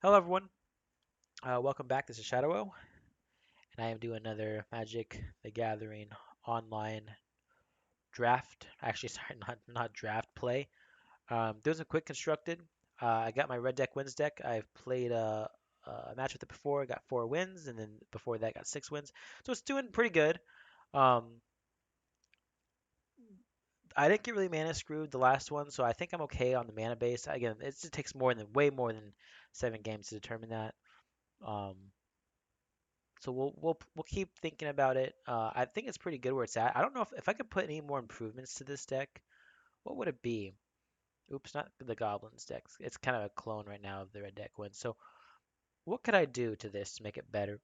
Hello everyone, welcome back. This is Shadowo, and I am doing another Magic: The Gathering online draft. Actually, sorry, not draft play. Doing some quick constructed. I got my red deck wins deck. I've played a match with it before. Got 4 wins, and then before that got 6 wins. So it's doing pretty good. Um, I didn't get really mana screwed the last one, so I think I'm okay on the mana base. Again, it just takes way more than 7 games to determine that. Um, So we'll keep thinking about it. I think it's pretty good where it's at. I don't know if I could put any more improvements to this deck. What would it be? Oops, not the Goblins deck. It's kind of a clone right now of the red deck one. So what could I do to this to make it better?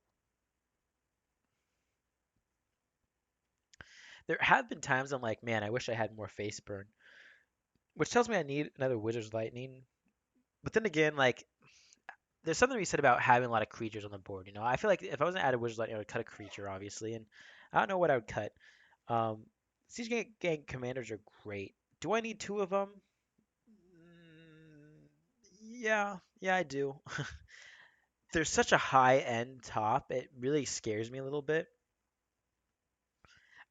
There have been times I'm like, man, I wish I had more face burn, which tells me I need another Wizard's Lightning. But then again, like there's something to be said about having a lot of creatures on the board. I feel like if I was gonna add a Wizard's Lightning, I would cut a creature, obviously, and I don't know what I would cut. Um, Siege Gang commanders are great. Do I need 2 of them? Yeah, I do. There's such a high end top, it really scares me a little bit.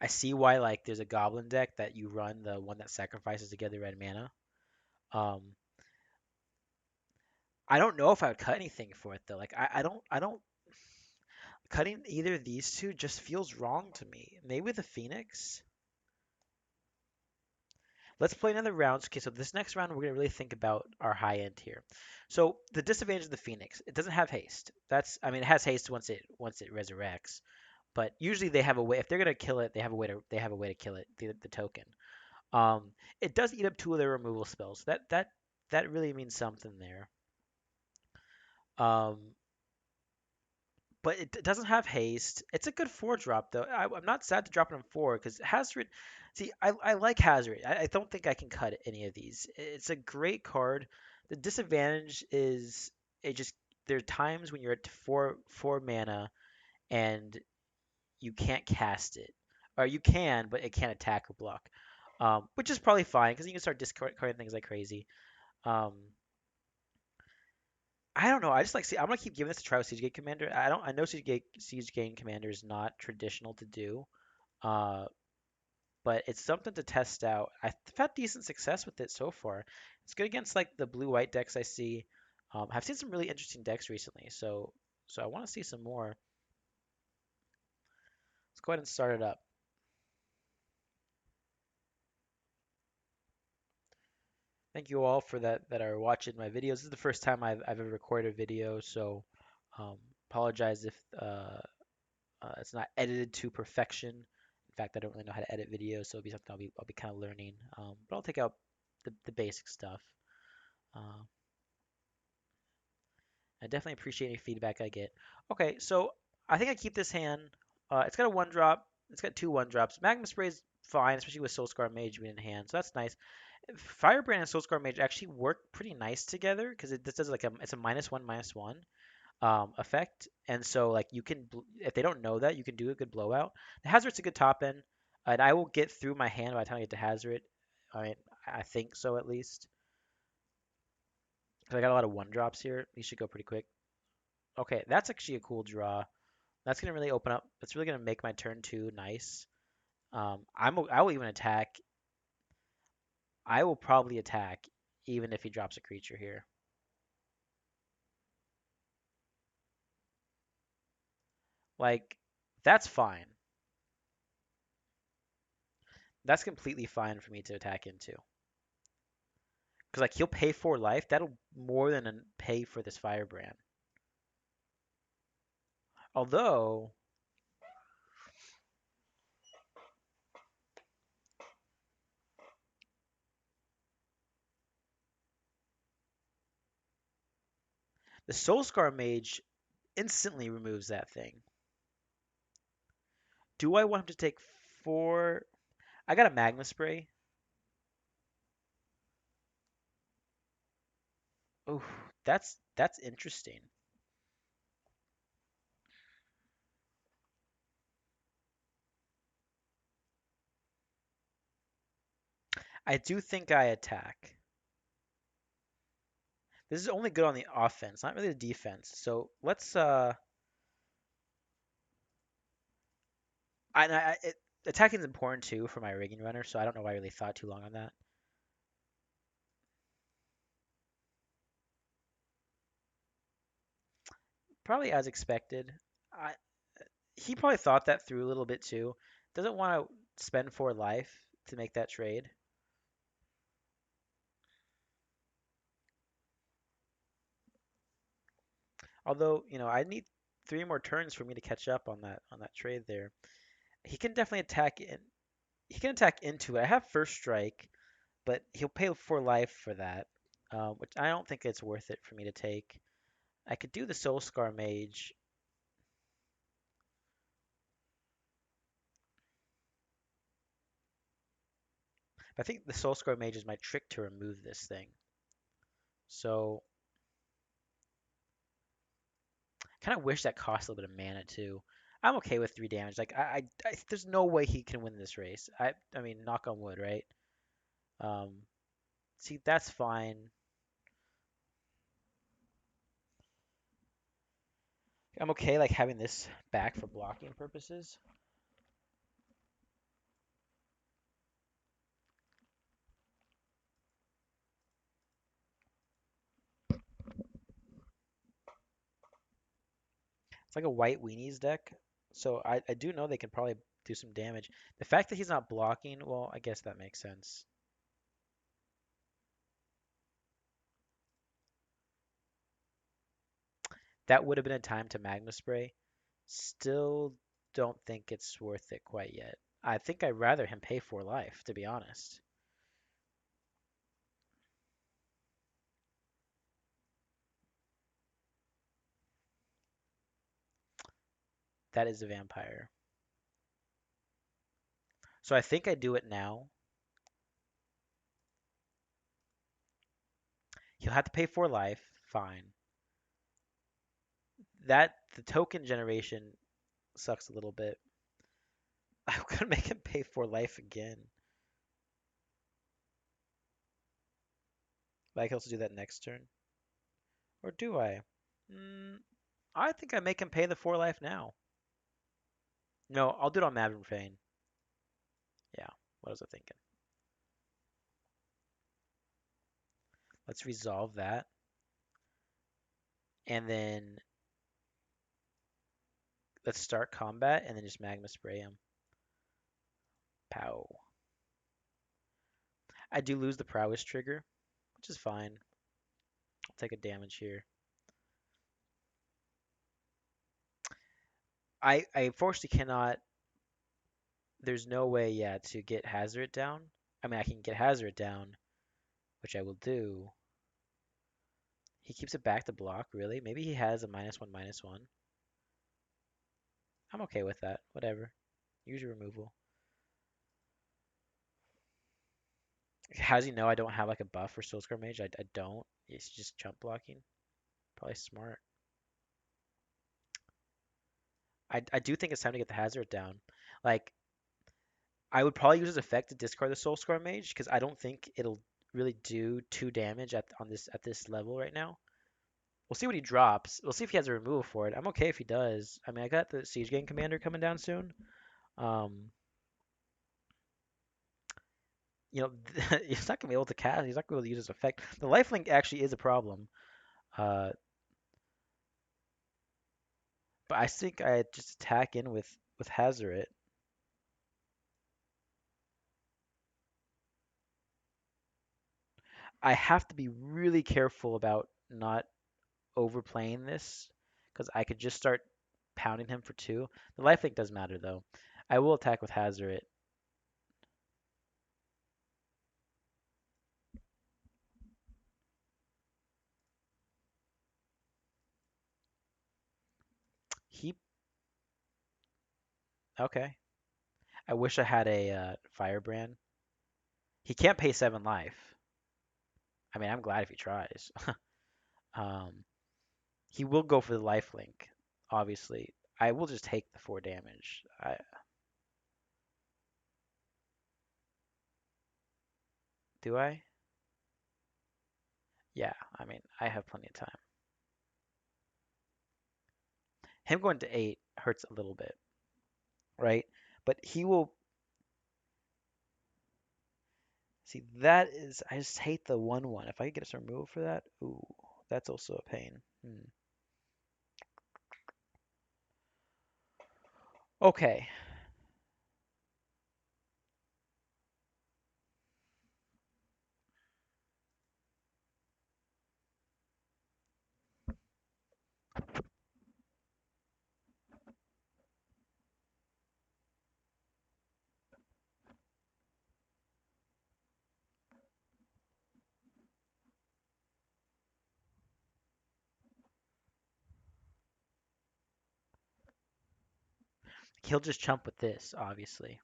I see why like there's a goblin deck that you run the one that sacrifices to get the red mana. Um, I don't know if I would cut anything for it though. Like I don't cutting either of these two just feels wrong to me. Maybe the Phoenix. Let's play another round. Okay, so this next round we're gonna really think about our high end here. So the disadvantage of the Phoenix, it doesn't have haste. I mean, it has haste once it resurrects, but usually they have a way. If they're gonna kill it, they have a way to kill it. The token. It does eat up 2 of their removal spells. That really means something there. Um, but it doesn't have haste. It's a good 4 drop though. I'm not sad to drop it on 4 because Hazard. See, I like Hazard. I don't think I can cut any of these. It's a great card. The disadvantage is it just there are times when you're at four mana and you can't cast it, or you can, but it can't attack or block, which is probably fine because you can start discarding things like crazy. Um, I don't know. I just like see. I'm gonna keep giving this a try with Siege Gate Commander. I don't. I know Siege Gate Commander is not traditional to do, uh, but it's something to test out. I've had decent success with it so far. It's good against like the blue-white decks I see. I've seen some really interesting decks recently, so I want to see some more. Let's go ahead and start it up. Thank you all for that are watching my videos. This is the first time I've ever recorded a video, so um, apologize if it's not edited to perfection. In fact, I don't really know how to edit videos, so it'll be something I'll be kind of learning. But I'll take out the basic stuff. Uh, I definitely appreciate any feedback I get. Okay, so I think I keep this hand. It's got a 1 drop. It's got 2 1 drops. Magma Spray is fine, especially with Soulscar Mage being in hand, so that's nice. Firebrand and Soulscar Mage actually work pretty nice together because this does like it's a -1/-1 effect, and so like you can if they don't know that you can do a good blowout. The Hazard's a good top end, and I will get through my hand by the time I get to Hazard. I mean, I think so at least. 'Cause I got a lot of 1 drops here. These should go pretty quick. Okay, that's actually a cool draw. That's gonna really open up. That's really gonna make my turn 2 nice. I will even attack. I will probably attack even if he drops a creature here. Like, that's fine. That's completely fine for me to attack into. Because, like, he'll pay for life. That'll more than pay for this Firebrand. Although, the Soulscar Mage instantly removes that thing. Do I want him to take 4? I got a Magma Spray. Oh, that's interesting. I do think I attack. This is only good on the offense, not really the defense. So let's attacking is important too for my rigging runner, so I don't know why I really thought too long on that. Probably as expected. I He probably thought that through a little bit too. Doesn't want to spend 4 life to make that trade. Although, I need 3 more turns for me to catch up on that trade there. He can definitely attack in. He can attack into it. I have first strike, but he'll pay 4 life for that, which I don't think it's worth it for me to take. I could do the Soul Scar Mage. But I think the Soul Scar Mage is my trick to remove this thing. So kind of wish that cost a little bit of mana too. I'm okay with 3 damage. Like there's no way he can win this race. I mean, knock on wood, right? Um, See, that's fine. I'm okay like having this back for blocking purposes. It's like a white weenies deck, so I do know they can probably do some damage. The fact that he's not blocking, well, I guess that makes sense. That would have been a time to Magma Spray. Still don't think it's worth it quite yet. I think I'd rather him pay 4 life, to be honest. That is a vampire. So I think I do it now. He'll have to pay 4 life. Fine. The token generation sucks a little bit. I'm gonna make him pay 4 life again. But I can also do that next turn. Or do I? Mm, I think I make him pay the 4 life now. No, I'll do it on Maverick Fane. Yeah, what was I thinking? Let's resolve that. And then let's start combat and then just Magma Spray him. Pow. I do lose the prowess trigger, which is fine. I'll take a damage here. I unfortunately cannot. There's no way, yeah, to get Hazard down. I mean, I can get Hazard down, which I will do. He keeps it back to block, really? Maybe he has a -1/-1. I'm okay with that. Whatever. Use your removal. How does he know I don't have like a buff for Soul Scar Mage? I don't. It's just jump blocking. Probably smart. I do think it's time to get the Hazard down. Like, I would probably use his effect to discard the Soul Scar Mage because I don't think it'll really do 2 damage at this level right now. We'll see what he drops. We'll see if he has a removal for it. I'm okay if he does. I mean, I got the Siege Gang Commander coming down soon. Um, he's not gonna be able to cast. He's not gonna be able to use his effect. The lifelink actually is a problem. Uh, but I think I just attack in with Hazoret. I have to be really careful about not overplaying this because I could just start pounding him for 2. The lifelink does matter though. I will attack with Hazoret. He Okay. I wish I had a Firebrand. He can't pay 7 life. I mean, I'm glad if he tries. um, he will go for the lifelink, obviously. I will just take the 4 damage. Do I? Yeah, I mean, I have plenty of time. Him going to 8 hurts a little bit, right? But he will see that is I just hate the 1/1. If I could get us removed for that, ooh, that's also a pain. Okay, he'll just chump with this, obviously.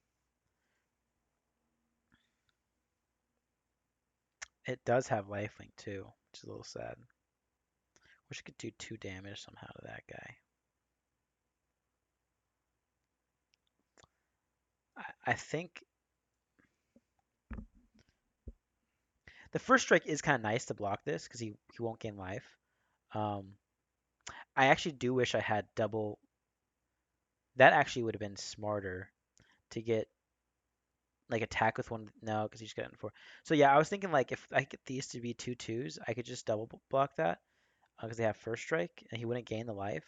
It does have lifelink too, which is a little sad. Wish I could do 2 damage somehow to that guy. I think the first strike is kind of nice to block this because he won't gain life. Um, I actually do wish I had double. That actually would have been smarter to get like attack with one. No, because he's got it in 4. So yeah, I was thinking like if I get these to be 2/2s, I could just double block that because they have first strike and he wouldn't gain the life,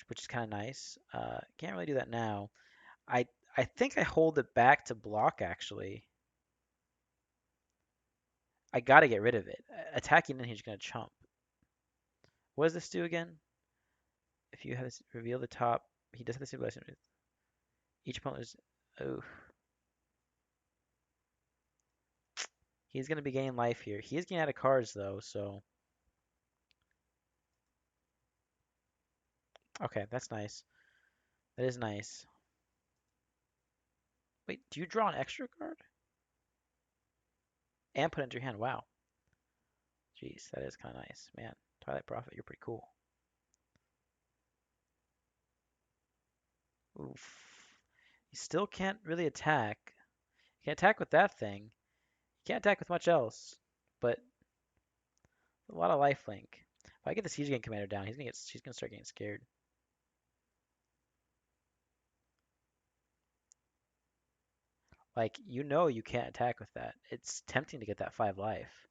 which is kind of nice. Can't really do that now. I I think I hold it back to block actually. I gotta get rid of it. Attacking in he's gonna chump. What does this do again? If you have this, reveal the top, he does have the stabilization. Each opponent is. Oh, he's gonna be gaining life here. He is getting out of cards though, so okay, that's nice. That is nice. Wait, do you draw an extra card and put it into your hand? Wow, jeez, that is kind of nice, man. Twilight Prophet, you're pretty cool. Oof. You still can't really attack. You can attack with that thing. You can't attack with much else, but a lot of life link. If I get the Siege Gang Commander down, he's gonna start getting scared. Like you can't attack with that. It's tempting to get that 5 life.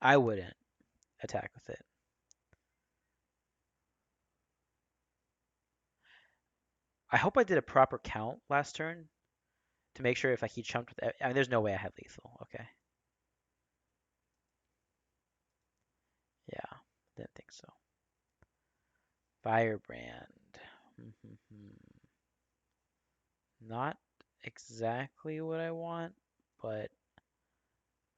I wouldn't attack with it. I hope I did a proper count last turn to make sure if like he chumped with. I mean, there's no way I had lethal. Okay. Yeah, didn't think so. Firebrand. Not exactly what I want, but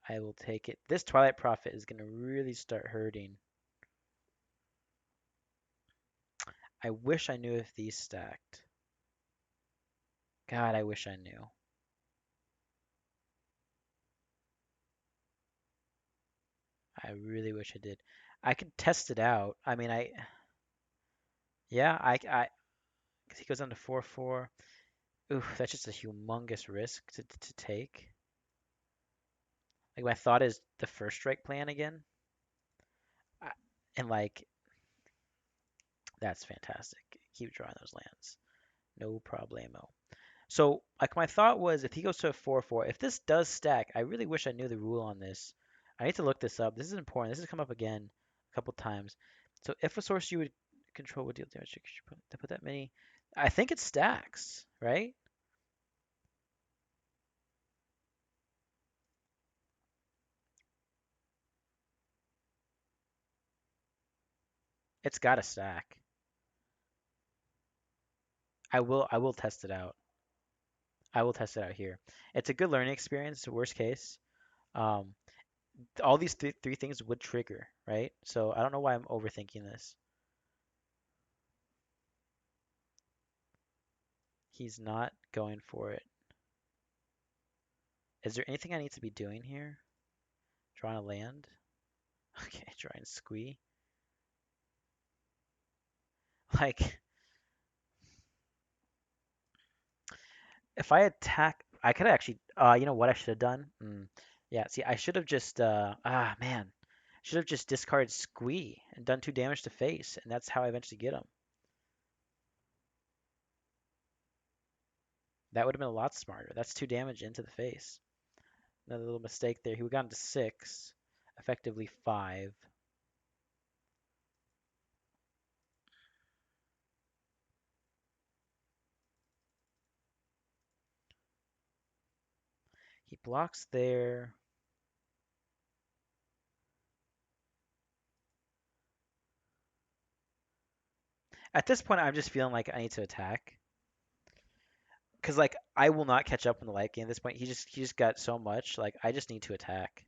I will take it. This Twilight Prophet is gonna really start hurting. I wish I knew if these stacked. God, I wish I knew. I really wish I did. I could test it out. I mean, yeah, because he goes down to 4/4. Ooh, that's just a humongous risk to take. Like my thought is the first strike plan again, I, and like that's fantastic. Keep drawing those lands, no problemo. So like my thought was if he goes to a 4/4, if this does stack, I really wish I knew the rule on this. I need to look this up. This is important. This has come up again a couple times. So if a source you would control would deal damage to put that many, I think it stacks, right? It's got to stack. I will test it out. I will test it out here. It's a good learning experience. Worst case, um, all these three things would trigger, right? So I don't know why I'm overthinking this. He's not going for it. Is there anything I need to be doing here? Drawing a land? Okay, drawing squee. Like, if I attack, I could actually, you know what I should have done? Yeah, see, I should have just man, should have just discarded Squee and done 2 damage to face, and that's how I eventually get him. That would have been a lot smarter. That's 2 damage into the face. Another little mistake there. He would have gotten to 6, effectively 5. He blocks there. At this point, I'm just feeling like I need to attack. Because like I will not catch up in the light game at this point. He just got so much. Like I just need to attack.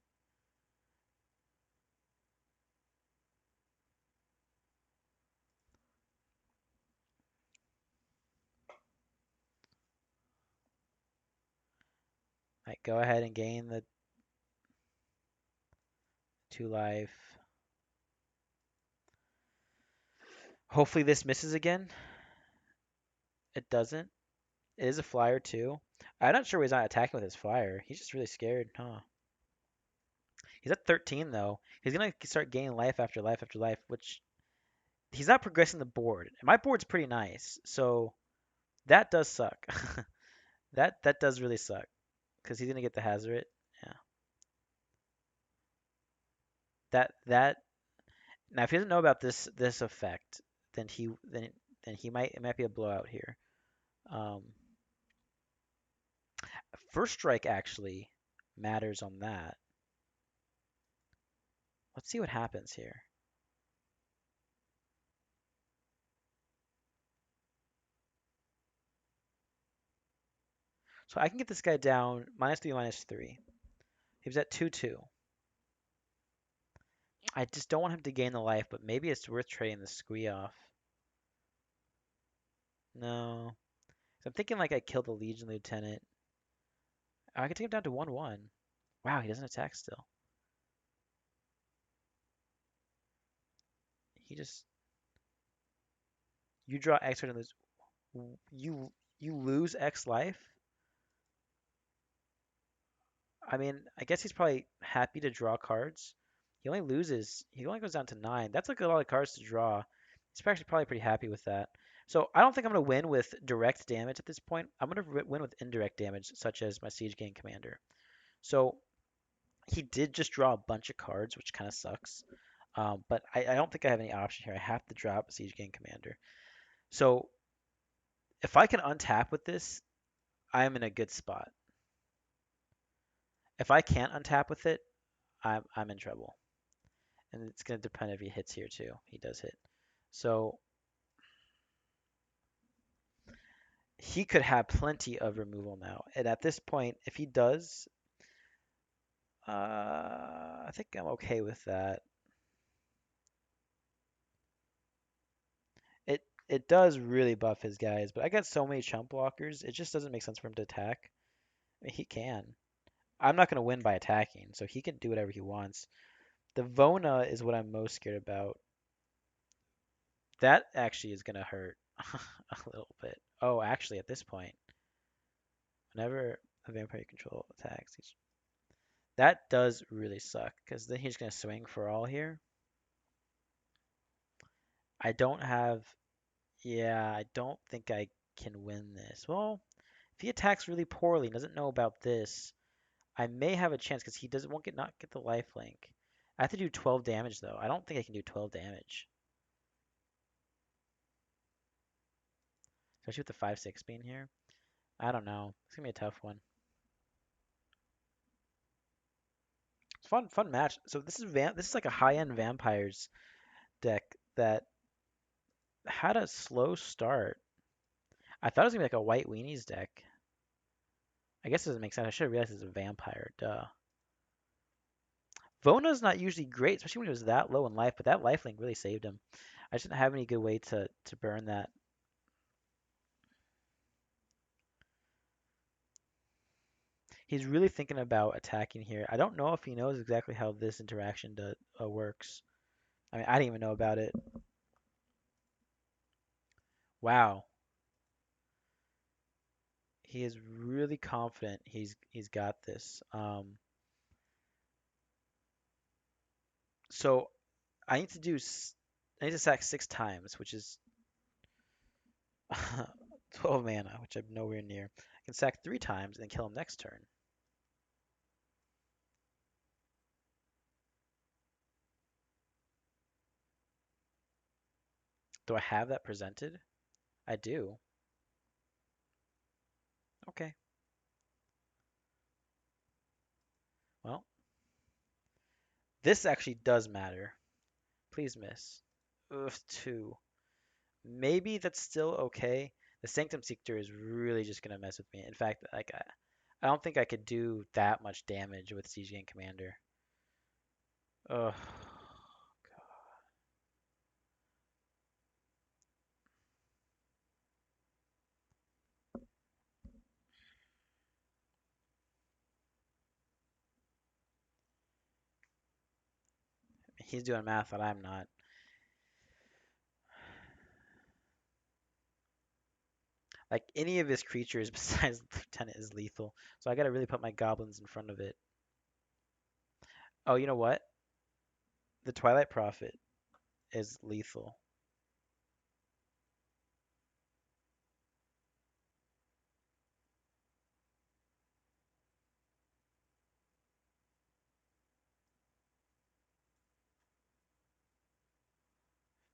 Like go ahead and gain the 2 life. Hopefully this misses again. It doesn't. It is a flyer too. I'm not sure why he's not attacking with his flyer. He's just really scared, huh? He's at 13 though. He's gonna start gaining life after life after life, which he's not progressing the board. And my board's pretty nice, so that does suck. That does really suck because he's gonna get the hazard. Yeah. That now if he doesn't know about this effect, then he might it might be a blowout here. Um, First strike actually matters on that. Let's see what happens here. So I can get this guy down -3, -3. He was at 2-2. I just don't want him to gain the life, but maybe it's worth trading the squee off. No. So I'm thinking like I kill the Legion Lieutenant. Oh, I can take him down to 1-1. Wow, he doesn't attack still. He just you draw X card and lose. You lose X life. I mean, I guess he's probably happy to draw cards. He only goes down to 9. That's like a lot of cards to draw. He's actually probably pretty happy with that. So I don't think I'm going to win with direct damage at this point. I'm going to win with indirect damage, such as my Siege Gang Commander. So he did just draw a bunch of cards, which kind of sucks. But I don't think I have any option here. I have to drop Siege Gang Commander. So if I can untap with this, I'm in a good spot. If I can't untap with it, I'm in trouble. And it's going to depend if he hits here too. He does hit. So he could have plenty of removal now. And at this point, if he does, I think I'm okay with that. It does really buff his guys, but I got so many chump blockers, it just doesn't make sense for him to attack. I mean, he can. I'm not going to win by attacking, so he can do whatever he wants. The Vona is what I'm most scared about. That actually is going to hurt a little bit. Oh, actually, at this point, whenever a vampire you control attacks, that does really suck because then he's going to swing for all here. I don't have, yeah, I don't think I can win this. Well, if he attacks really poorly and doesn't know about this, I may have a chance because he doesn't won't get not get the life link. I have to do 12 damage though. I don't think I can do 12 damage, especially with the 5/6 being here. I don't know. It's gonna be a tough one. It's fun match. So this is like a high-end vampires deck that had a slow start. I thought it was gonna be like a white weenies deck. I guess it doesn't make sense. I should have realized it's a vampire. Duh. Vona's not usually great, especially when he was that low in life, but that lifelink really saved him. I just didn't have any good way to burn that. He's really thinking about attacking here. I don't know if he knows exactly how this interaction works. I mean, I didn't even know about it. Wow. He is really confident he's got this. So I need to do. I need to sack 6 times, which is 12 mana, which I'm nowhere near. I can sack 3 times and then kill him next turn. Do I have that presented? I do. Okay. Well, this actually does matter. Please miss. Oof, 2. Maybe that's still okay. The Sanctum Seeker is really just gonna mess with me. In fact, like I don't think I could do that much damage with Siege Gang Commander. Ugh. He's doing math that I'm not. Like any of his creatures besides the Lieutenant is lethal. So I gotta really put my goblins in front of it. Oh, you know what? The Twilight Prophet is lethal.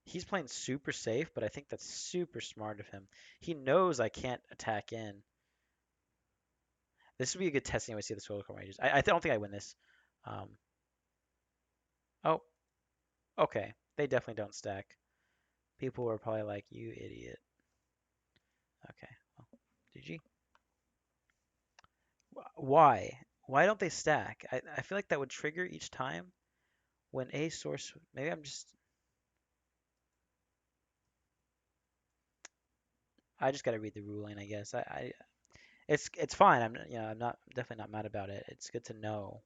He's playing super safe, but I think that's super smart of him. He knows I can't attack in. This would be a good testing anyway, see the solar core ranges. I don't think I win this. Um, oh, okay. They definitely don't stack. People were probably like, you idiot. Okay, well, GG. Why? Why don't they stack? I feel like that would trigger each time when a source. Maybe I'm just. I just gotta read the ruling, I guess. It's fine. I'm not definitely not mad about it. It's good to know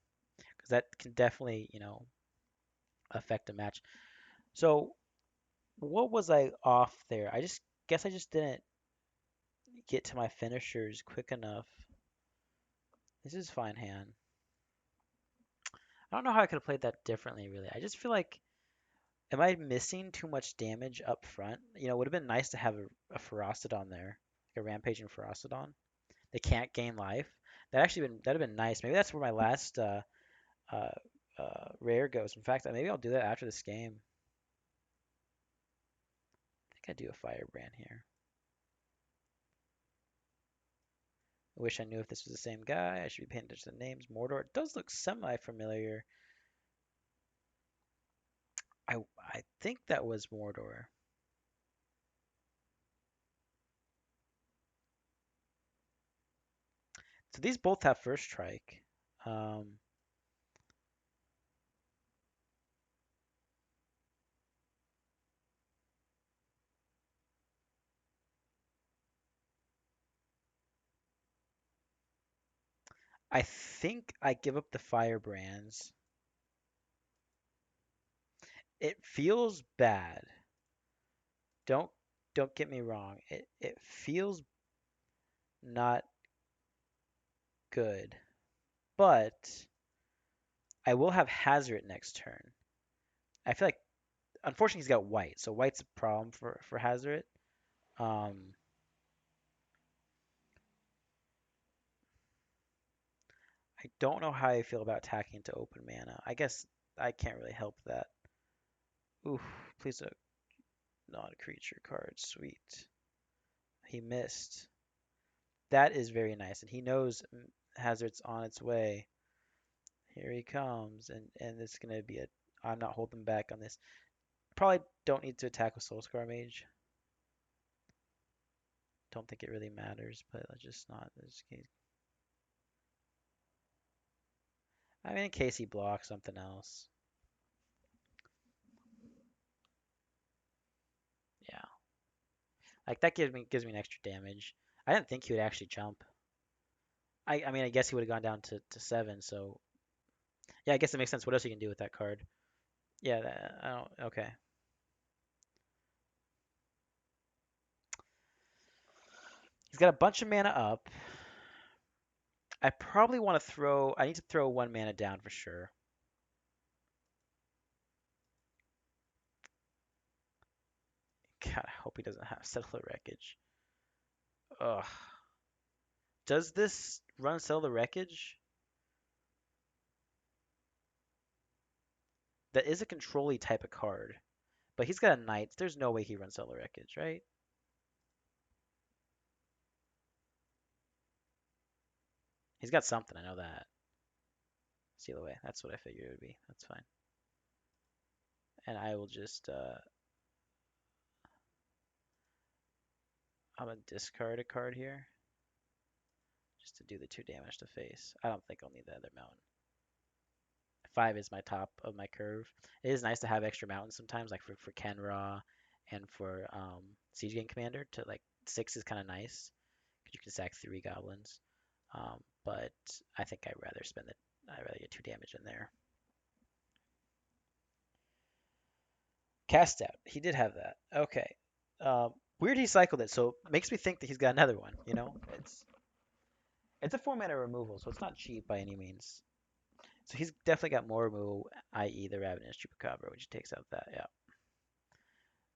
because that can definitely affect a match. So what was I off there? I just guess I just didn't get to my finishers quick enough. This is fine hand. I don't know how I could have played that differently, really. I just feel like, am I missing too much damage up front? It would have been nice to have a Ferocity there, like a rampaging Ferocity. They can't gain life. That'd have been nice. Maybe that's where my last uh, rare goes. In fact, maybe I'll do that after this game. I think I do a Firebrand here. I wish I knew if this was the same guy. I should be paying attention to the names. Mordor. It does look semi-familiar. I think that was Mordor. So these both have first strike. Um, I think I give up the Firebrands. It feels bad. Don't don't get me wrong. It feels not good, but I will have Hazard next turn. I feel like unfortunately he's got white, so white's a problem for Hazard. Um, I don't know how I feel about attacking into open mana. I guess I can't really help that. Oof, please a non-creature card. Sweet. He missed. That is very nice, and he knows Hazard's on its way. Here he comes, and it's gonna be a. I'm not holding back on this. Probably don't need to attack with Soulscar Mage. Don't think it really matters, but let's just not. I mean, in case he blocks something else. Yeah, like that gives me an extra damage. I didn't think he would actually jump. I mean, I guess he would have gone down to 7. So yeah, I guess it makes sense. What else you can do with that card? Yeah, I don't. Okay, he's got a bunch of mana up. I probably want to throw. I need to throw 1 mana down for sure. God, I hope he doesn't have Settle the Wreckage. Ugh. Does this run Settle the Wreckage? That is a control type of card. But he's got a Knight. There's no way he runs Settle the Wreckage, right? He's got something, I know that. Seal away. That's what I figured it would be. That's fine. And I will just I'm gonna discard a card here just to do the 2 damage to face. I don't think I'll need the other mountain. 5 is my top of my curve. It is nice to have extra mountains sometimes, like for Kenra and for Siege Gang Commander. To like 6 is kind of nice because you can sack 3 goblins. But I think I'd rather get 2 damage in there. Cast out. He did have that. Okay. Weird he cycled it, so it makes me think that he's got another one. It's a 4 mana removal, so it's not cheap by any means. So he's definitely got more removal, i.e. the Ravenous Chupacabra, which takes out that. Yeah.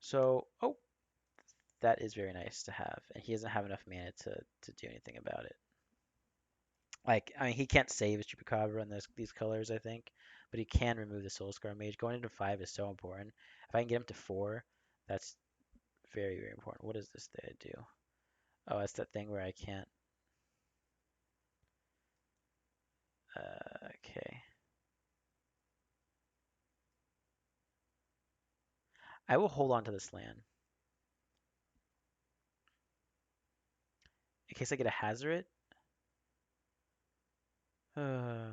So, oh, that is very nice to have, and he doesn't have enough mana to do anything about it. Like, I mean, he can't save his Chupacabra in these colors, I think, but he can remove the Soul Scar Mage. Going into 5 is so important. If I can get him to 4, that's very, very important. What is this that I do? Oh, that's that thing where I can't. Okay. I will hold on to this land in case I get a Hazoret. I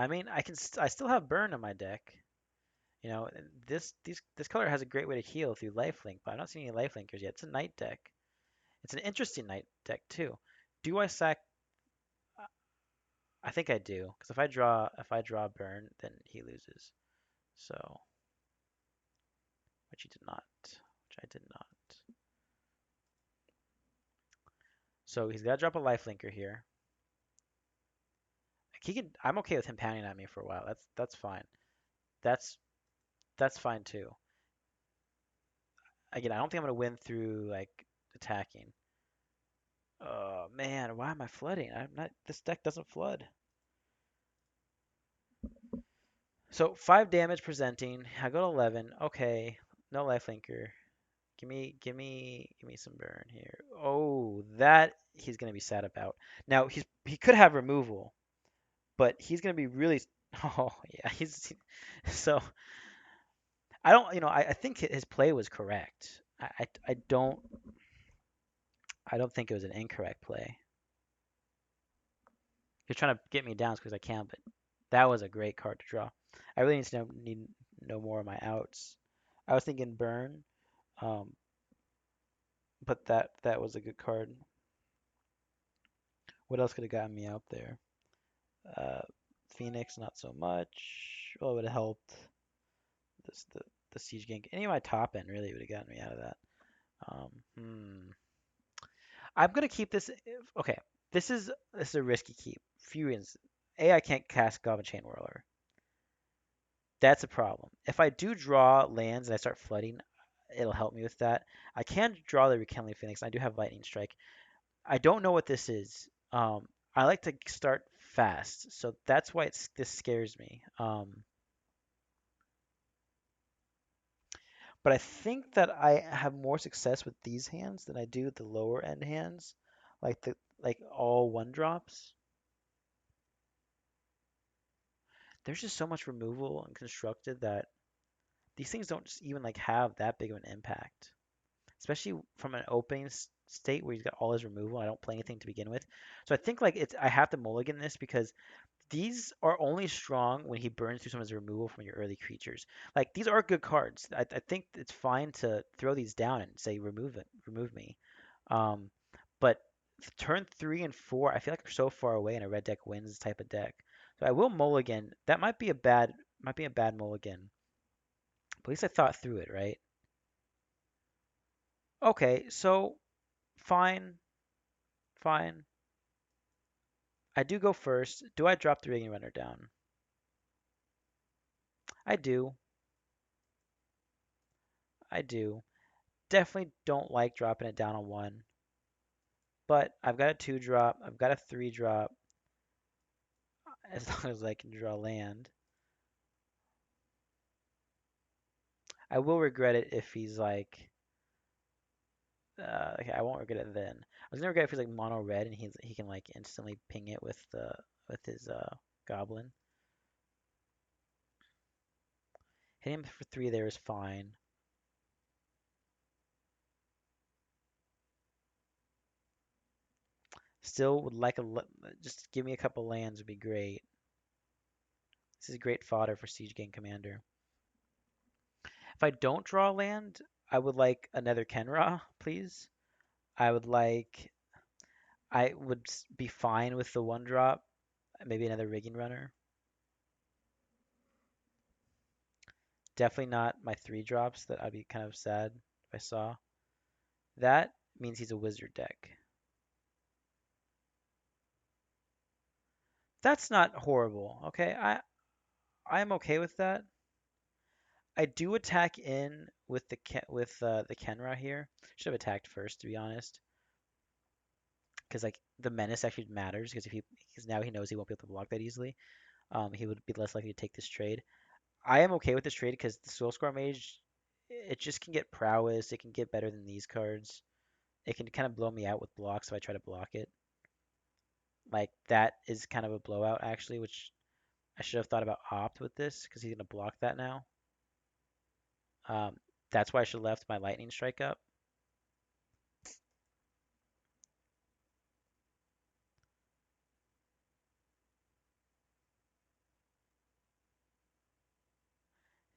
mean, I still have Burn on my deck. This color has a great way to heal through lifelink, but I'm not seeing any lifelinkers yet. It's a night deck. It's an interesting night deck too. Do I sack? I think I do, because if I draw Burn, then he loses. So, which he did not. Which I did not. So he's got to drop a lifelinker here. I'm okay with him pounding at me for a while. That's fine. That's that's fine too. Again, I don't think I'm gonna win through like attacking. Oh man, why am I flooding? I'm not. This deck doesn't flood. So 5 damage presenting. I go to 11. Okay, no lifelinker. Give me some burn here. Oh, that he's gonna be sad about. Now he could have removal, but he's gonna be really. Oh yeah, so I don't. I think his play was correct. I don't think it was an incorrect play. He's trying to get me down as quick as I can, but that was a great card to draw. I really need to know more of my outs. I was thinking burn, um, but that was a good card. What else could have gotten me out there? Uh, Phoenix, not so much. Well, it would have helped. The siege gank. Any of my top end really would have gotten me out of that. Um, hmm. I'm gonna keep this. Okay, this is a risky keep. Few reasons. A, I can't cast Goblin Chain Whirler. That's a problem. If I do draw lands and I start flooding, it'll help me with that. I can draw the Rekindling Phoenix. I do have Lightning Strike. I don't know what this is. I like to start fast, so that's why this scares me. But I think that I have more success with these hands than I do the lower end hands, like all 1 drops. There's just so much removal and constructed that these things don't just even like have that big of an impact, especially from an opening state where he's got all his removal. I don't play anything to begin with, so I think like I have to mulligan this because these are only strong when he burns through some of his removal from your early creatures. Like these are good cards. I think it's fine to throw these down and say remove me. Um, but turn 3 and 4, I feel like we're so far away in a red deck wins type of deck. So I will mulligan. That might be a bad mulligan. But at least I thought through it, right? Okay, so fine, fine. I do go first. Do I drop the Rigging Runner down? I do. I do. Definitely don't like dropping it down on one. But I've got a 2 drop. I've got a 3 drop. As long as I can draw land. I will regret it if he's like. Okay, I won't regret it then. I was gonna regret if he's like mono red and he can like instantly ping it with his goblin. Hitting him for 3 there is fine. Still would like just give me a couple lands would be great. This is great fodder for Siege Gang Commander. If I don't draw land, I would like another Kenra, please. I would like I would be fine with the 1 drop, maybe another Rigging Runner. Definitely not my 3 drops that I'd be kind of sad if I saw. That means he's a wizard deck. That's not horrible. Okay, I'm okay with that. I do attack in with the Kenra here. Should have attacked first, to be honest, because like the menace actually matters. Because now he knows he won't be able to block that easily. He would be less likely to take this trade. I am okay with this trade because the Soul Scar Mage, it just can get prowess. It can get better than these cards. It can kind of blow me out with blocks if I try to block it. Like that is kind of a blowout actually, which I should have thought about opt with this because he's gonna block that now. Um, that's why I should have left my lightning strike up.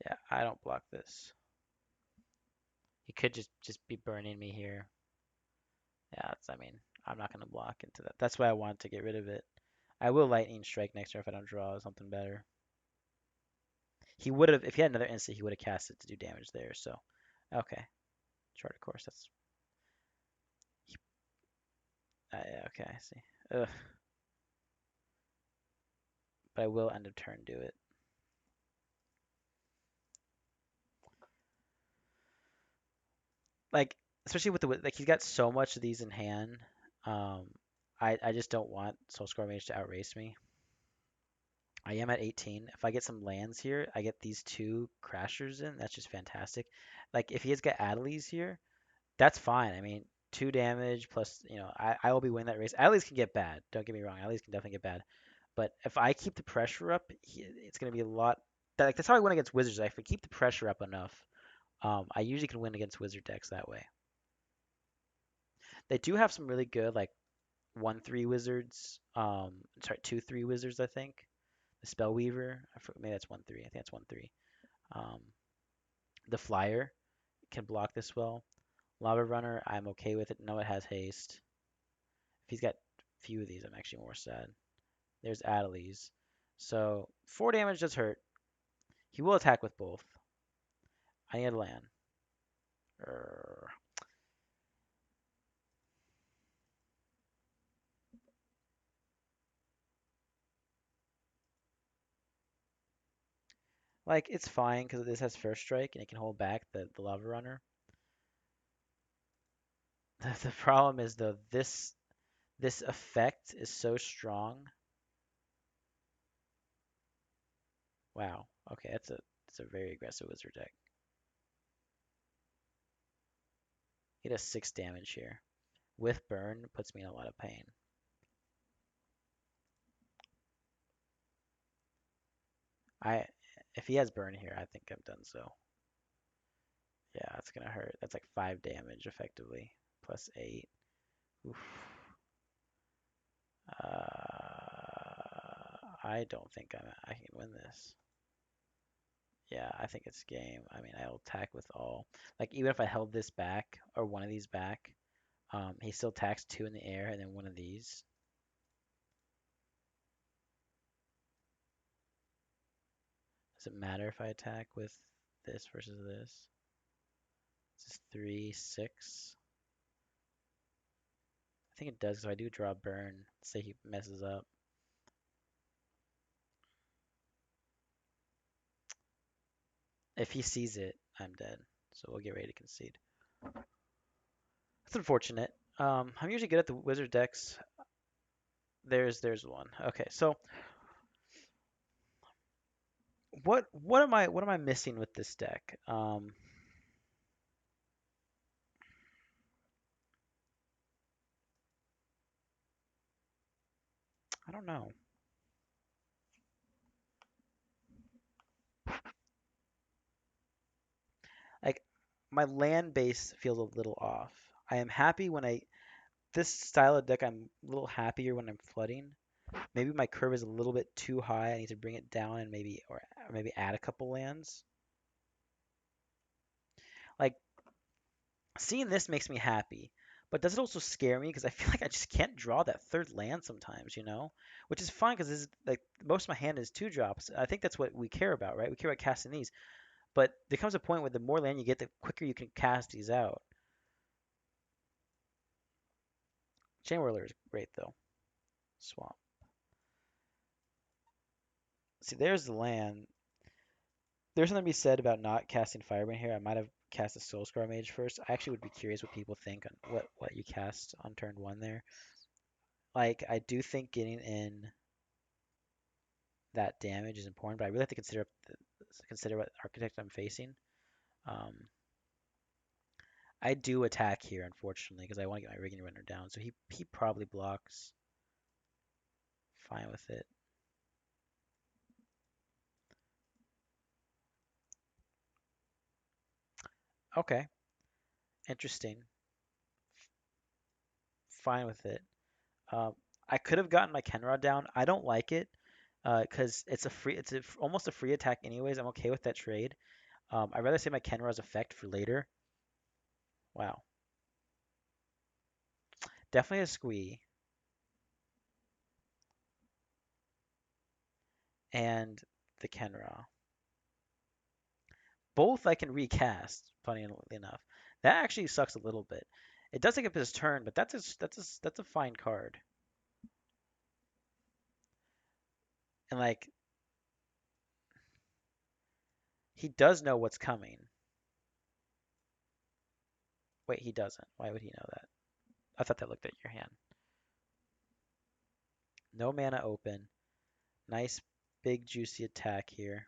Yeah, I don't block this. He could just be burning me here. Yeah, I mean, I'm not gonna block into that. That's why I wanted to get rid of it. I will lightning strike next turn if I don't draw something better. He would have, if he had another instant, he would have cast it to do damage there. So, okay, chart of course. Yeah, okay, I see. Ugh, but I will end of turn do it. Like, especially with the like, he's got so much of these in hand. Um, I just don't want Soul Score Mage to outrace me. I am at 18. If I get some lands here, I get these 2 crashers in. That's just fantastic. Like, if he has got Adelies here, that's fine. I mean, 2 damage plus, I will be winning that race. Adelies can get bad. Don't get me wrong. Adelies can definitely get bad. But if I keep the pressure up, it's going to be a lot. Like, that's how I win against Wizards. If I keep the pressure up enough, I usually can win against Wizard decks that way. They do have some really good, like, 1/3 Wizards. Sorry, 2/3 Wizards, I think. The Spellweaver, maybe that's 1/3. I think that's 1/3. Um, the Flyer can block this well. Lava Runner, I'm okay with it. No, it has haste. If he's got few of these, I'm actually more sad. There's Adelise. So 4 damage does hurt. He will attack with both. I need a land. Urgh. Like, it's fine because this has first strike and it can hold back the Lava Runner. The problem is though, this effect is so strong. Wow. Okay, that's a very aggressive wizard deck. He does 6 damage here. With burn puts me in a lot of pain. I if he has burn here, I think I'm done so. Yeah, it's gonna hurt. That's like 5 damage effectively. Plus 8. Oof. I don't think I can win this. Yeah, I think it's game. I mean, I'll attack with all. Like, even if I held this back, or one of these back, he still attacks 2 in the air, and then one of these. Does it matter if I attack with this versus this? This is 3, 6. I think it does, so I do draw burn. Say he messes up. If he sees it, I'm dead. so we'll get ready to concede. That's unfortunate. I'm usually good at the wizard decks. There's one. Okay, so what am I missing with this deck? I don't know. Like my land base feels a little off. I am happy when I this style of deck. I'm a little happier when I'm flooding. Maybe my curve is a little bit too high. I need to bring it down and or maybe add a couple lands. Like seeing this makes me happy, but does it also scare me because I feel like I just can't draw that third land sometimes, which is fine because this is like most of my hand is two drops. I think that's what we care about, right? We care about casting these, but there comes a point where the more land you get, the quicker you can cast these out. Chain Whirler is great though. Swamp. See, there's the land. There's something to be said about not casting Firebrand here. I might have cast a Soulscar Mage first. I actually would be curious what people think on what you cast on turn one there. Like, I do think getting in that damage is important, but I really have to consider what architect I'm facing. Um, I do attack here, unfortunately, because I want to get my Rigging Runner down. So he probably blocks. Fine with it. Okay, interesting. Fine with it. Um, I could have gotten my Kenrod down. I don't like it because almost a free attack anyways. I'm okay with that trade. I'd rather save my Kenrod's effect for later. Wow, definitely a squee and the Kenra. Both I can recast. Funny enough, that actually sucks a little bit. It does take up his turn, but that's a fine card. And like he does know what's coming. Wait, he doesn't. Why would he know that? I thought that looked at your hand. No mana open. Nice big juicy attack here.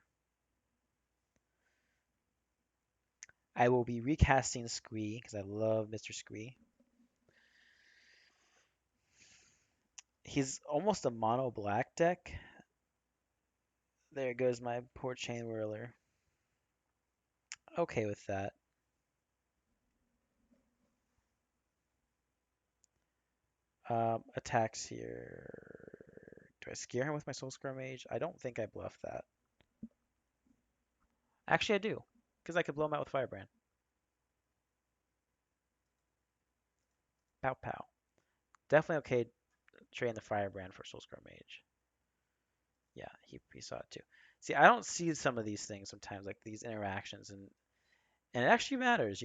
I will be recasting Squee because I love Mr. Squee. He's almost a mono black deck. There goes my poor Chain Whirler. Okay with that. Attacks here. Do I scare him with my Soul Scar Mage? I don't think I bluff that. Actually, I do, because I could blow him out with Firebrand. Pow pow. Definitely okay trading the Firebrand for Soul Scar Mage. Yeah, he saw it too. See, I don't see some of these things sometimes, like these interactions, and it actually matters.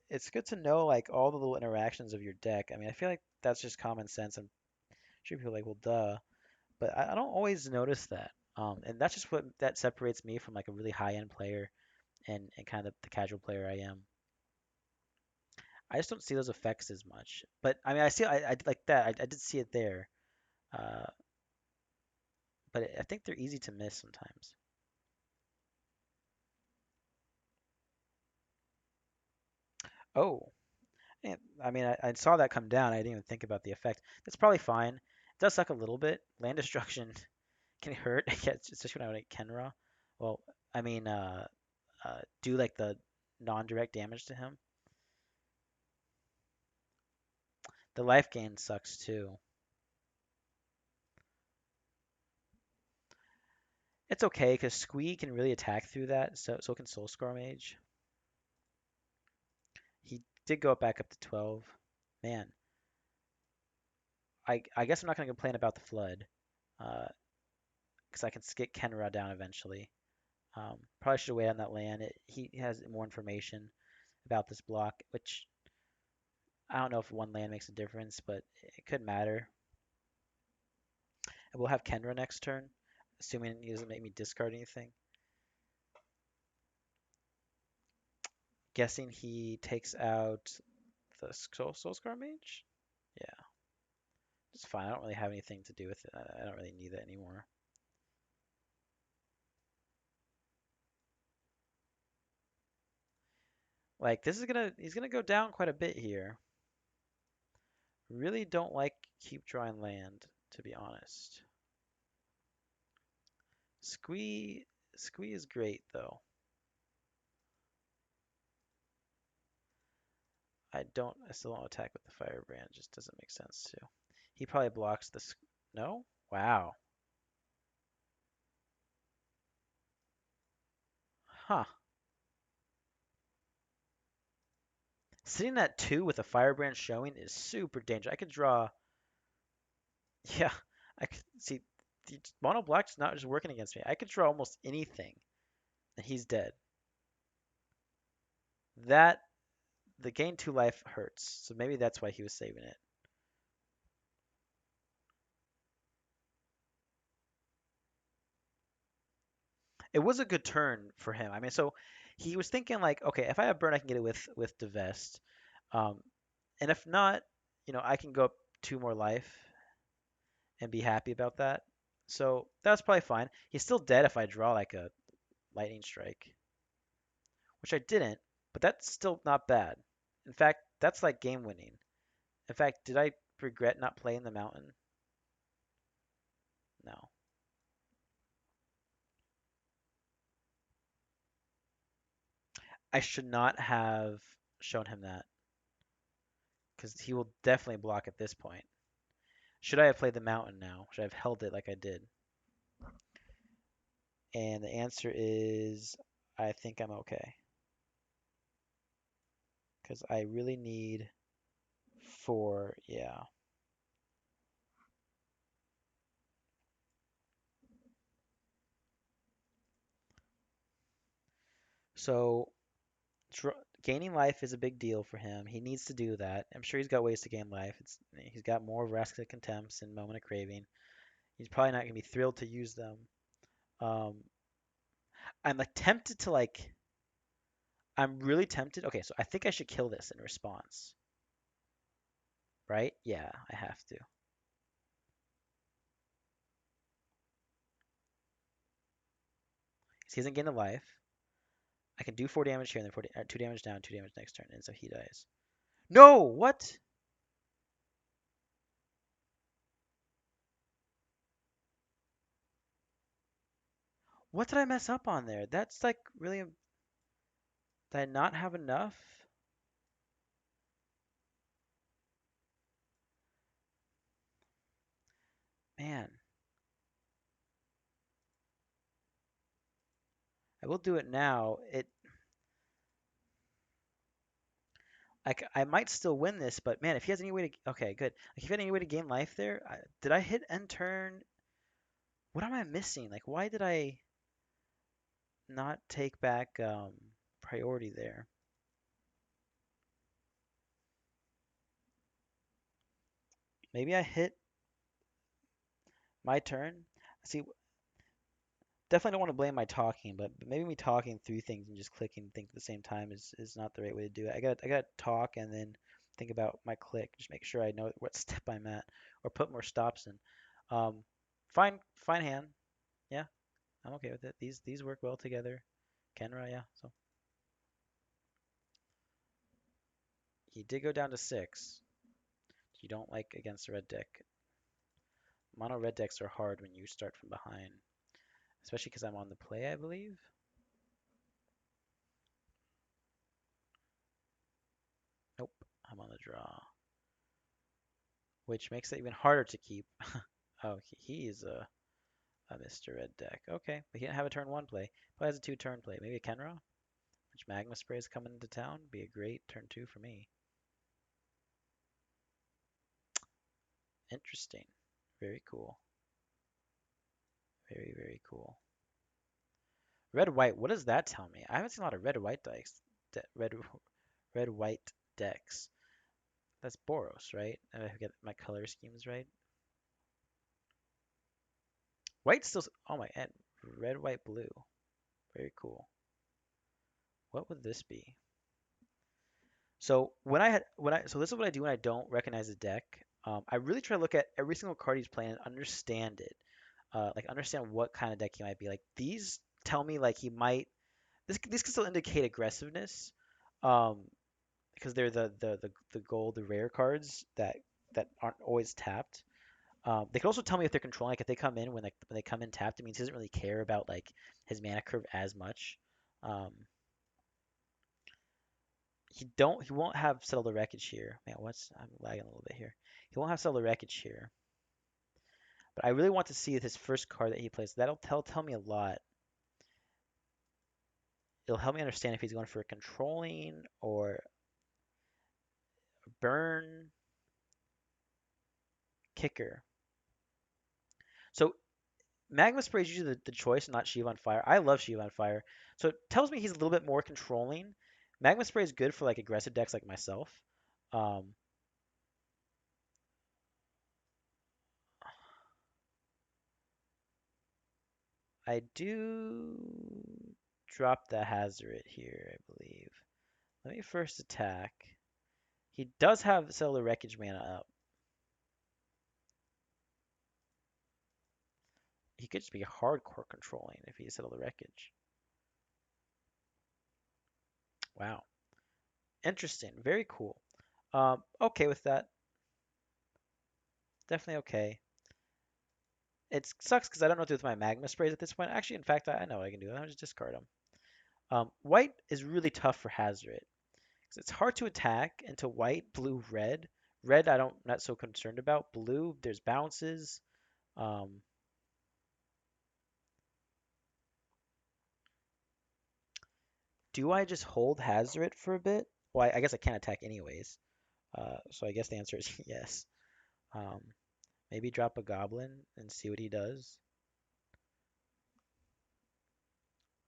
It's good to know like all the little interactions of your deck. I mean, I feel like that's just common sense. I'm sure people are like, well, duh, but I don't always notice that. And that's just what that separates me from like a really high end player and kind of the casual player I am. I just don't see those effects as much. But I mean, I like that. I did see it there. Uh, but I think they're easy to miss sometimes. Oh, yeah, I mean, I saw that come down. I didn't even think about the effect. That's probably fine. It does suck a little bit. Land destruction can hurt, yeah, especially when I like Kenra. Well, I mean, do like the non-direct damage to him. The life gain sucks too. It's okay because Squee can really attack through that, so can Soul Scar Mage. He did go back up to 12. Man, I guess I'm not gonna complain about the flood, because I can get Kenra down eventually. Probably should have waited on that land. He has more information about this block, which I don't know if one land makes a difference, but it could matter. And we'll have Kenra next turn, assuming he doesn't make me discard anything. Guessing he takes out the Soulscar Mage? Yeah, it's fine. I don't really have anything to do with it. I don't really need that anymore. Like this is he's gonna go down quite a bit here. Really don't like keep drawing land, to be honest. Squee, Squee is great though. I still don't attack with the Firebrand. It just doesn't make sense to. He probably blocks the, no? Wow. Huh. Sitting at 2 with a Firebrand showing is super dangerous. I could draw, yeah, I could see the mono black's not just working against me. I could draw almost anything and he's dead. That, the gain 2 life hurts. So maybe that's why he was saving it. It was a good turn for him. I mean, so he was thinking like, okay, if I have burn, I can get it with Divest, um, and if not, I can go up 2 more life and be happy about that. So that's probably fine. He's still dead if I draw like a lightning strike, which I didn't, but that's still not bad. In fact, that's like game winning. In fact, did I regret not playing the mountain? No. I should not have shown him that because he will definitely block at this point. Should I have played the mountain now? Should I have held it like I did? And the answer is I think I'm okay. Because I really need 4, yeah. So gaining life is a big deal for him. He needs to do that. I'm sure he's got ways to gain life. He's got more Rascal Contempts and Moment of Craving. He's probably not gonna be thrilled to use them. Um, I'm like tempted to like. I'm really tempted. Okay, so I think I should kill this in response, right? Yeah, I have to. 'Cause he hasn't gained a life. I can do 4 damage here and then 2 damage down, 2 damage next turn, and so he dies. No, what? What did I mess up on there? That's like really. Did I not have enough? Man, I will do it now. I might still win this, but man, if he has any way to, okay, good. Like, if he had any way to gain life there, did I hit end turn? What am I missing? Like, why did I not take back priority there? Maybe I hit my turn. See, definitely don't want to blame my talking, but maybe me talking through things and just clicking things at the same time is not the right way to do it. I gotta talk and then think about my click. Just make sure I know what step I'm at, or put more stops in. Um, fine hand. Yeah, I'm okay with it. These work well together. Kenra, yeah. So he did go down to 6. You don't like against a red deck. Mono red decks are hard when you start from behind, especially because I'm on the play, I believe. Nope, I'm on the draw, which makes it even harder to keep. Oh, he's a Mr. Red deck. Okay, but he didn't have a turn 1 play. But has a 2-turn play. Maybe a Kenra, which Magma Spray is coming into town. Be a great turn 2 for me. Interesting. Very cool. Very, very cool. Red white, what does that tell me? I haven't seen a lot of red white decks. Red white decks. That's Boros, right? I get my color schemes right. White still. Oh my, and red, white, blue. Very cool. What would this be? So so this is what I do when I don't recognize a deck. I really try to look at every single card he's playing and understand it. Like understand what kind of deck he might be. Like these tell me like he might this can still indicate aggressiveness, um, because they're the gold, the rare cards that aren't always tapped. They can also tell me if they're controlling. Like if they come in when they come in tapped, it means he doesn't really care about like his mana curve as much. Um, he won't have settle the wreckage here. Man, what's I'm lagging a little bit here. He won't have settle the wreckage here. But I really want to see his first card that he plays. That'll tell me a lot. It'll help me understand if he's going for a controlling or a burn kicker. So Magma Spray is usually the choice, not Shiva on Fire. I love Shiva on Fire. So it tells me he's a little bit more controlling. Magma Spray is good for like aggressive decks like myself. Um, I do drop the Hazard here, I believe. Let me first attack. He does have Cellular Wreckage mana up. He could just be hardcore controlling if he settled the wreckage. Wow. Interesting. Very cool. Okay with that. Definitely okay. It sucks because I don't know what to do with my magma sprays at this point. Actually, in fact, I know what I can do. I'll just discard them. White is really tough for Hazard because it's hard to attack into white, blue, red. Red, not so concerned about. Blue, there's bounces. Um, do I just hold Hazard for a bit? Well, I guess I can't attack anyways. So I guess the answer is yes. Um, maybe drop a goblin and see what he does.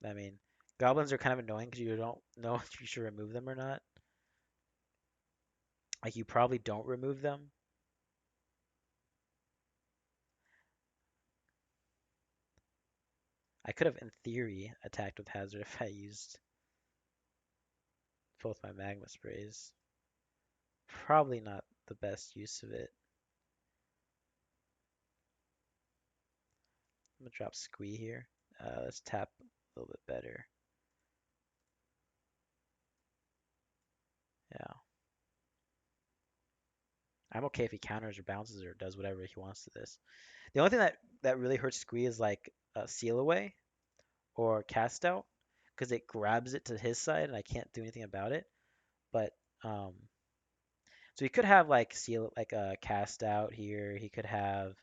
I mean, goblins are kind of annoying because you don't know if you should remove them or not. Like you probably don't remove them. I could have, in theory, attacked with Hazard if I used both my magma sprays. Probably not the best use of it. I'm gonna drop Squee here. Let's tap a little bit better. Yeah. I'm okay if he counters or bounces or does whatever he wants to this. The only thing that really hurts Squee is like Seal Away or Cast Out because it grabs it to his side and I can't do anything about it. But um, so he could have like seal like a cast out here. He could have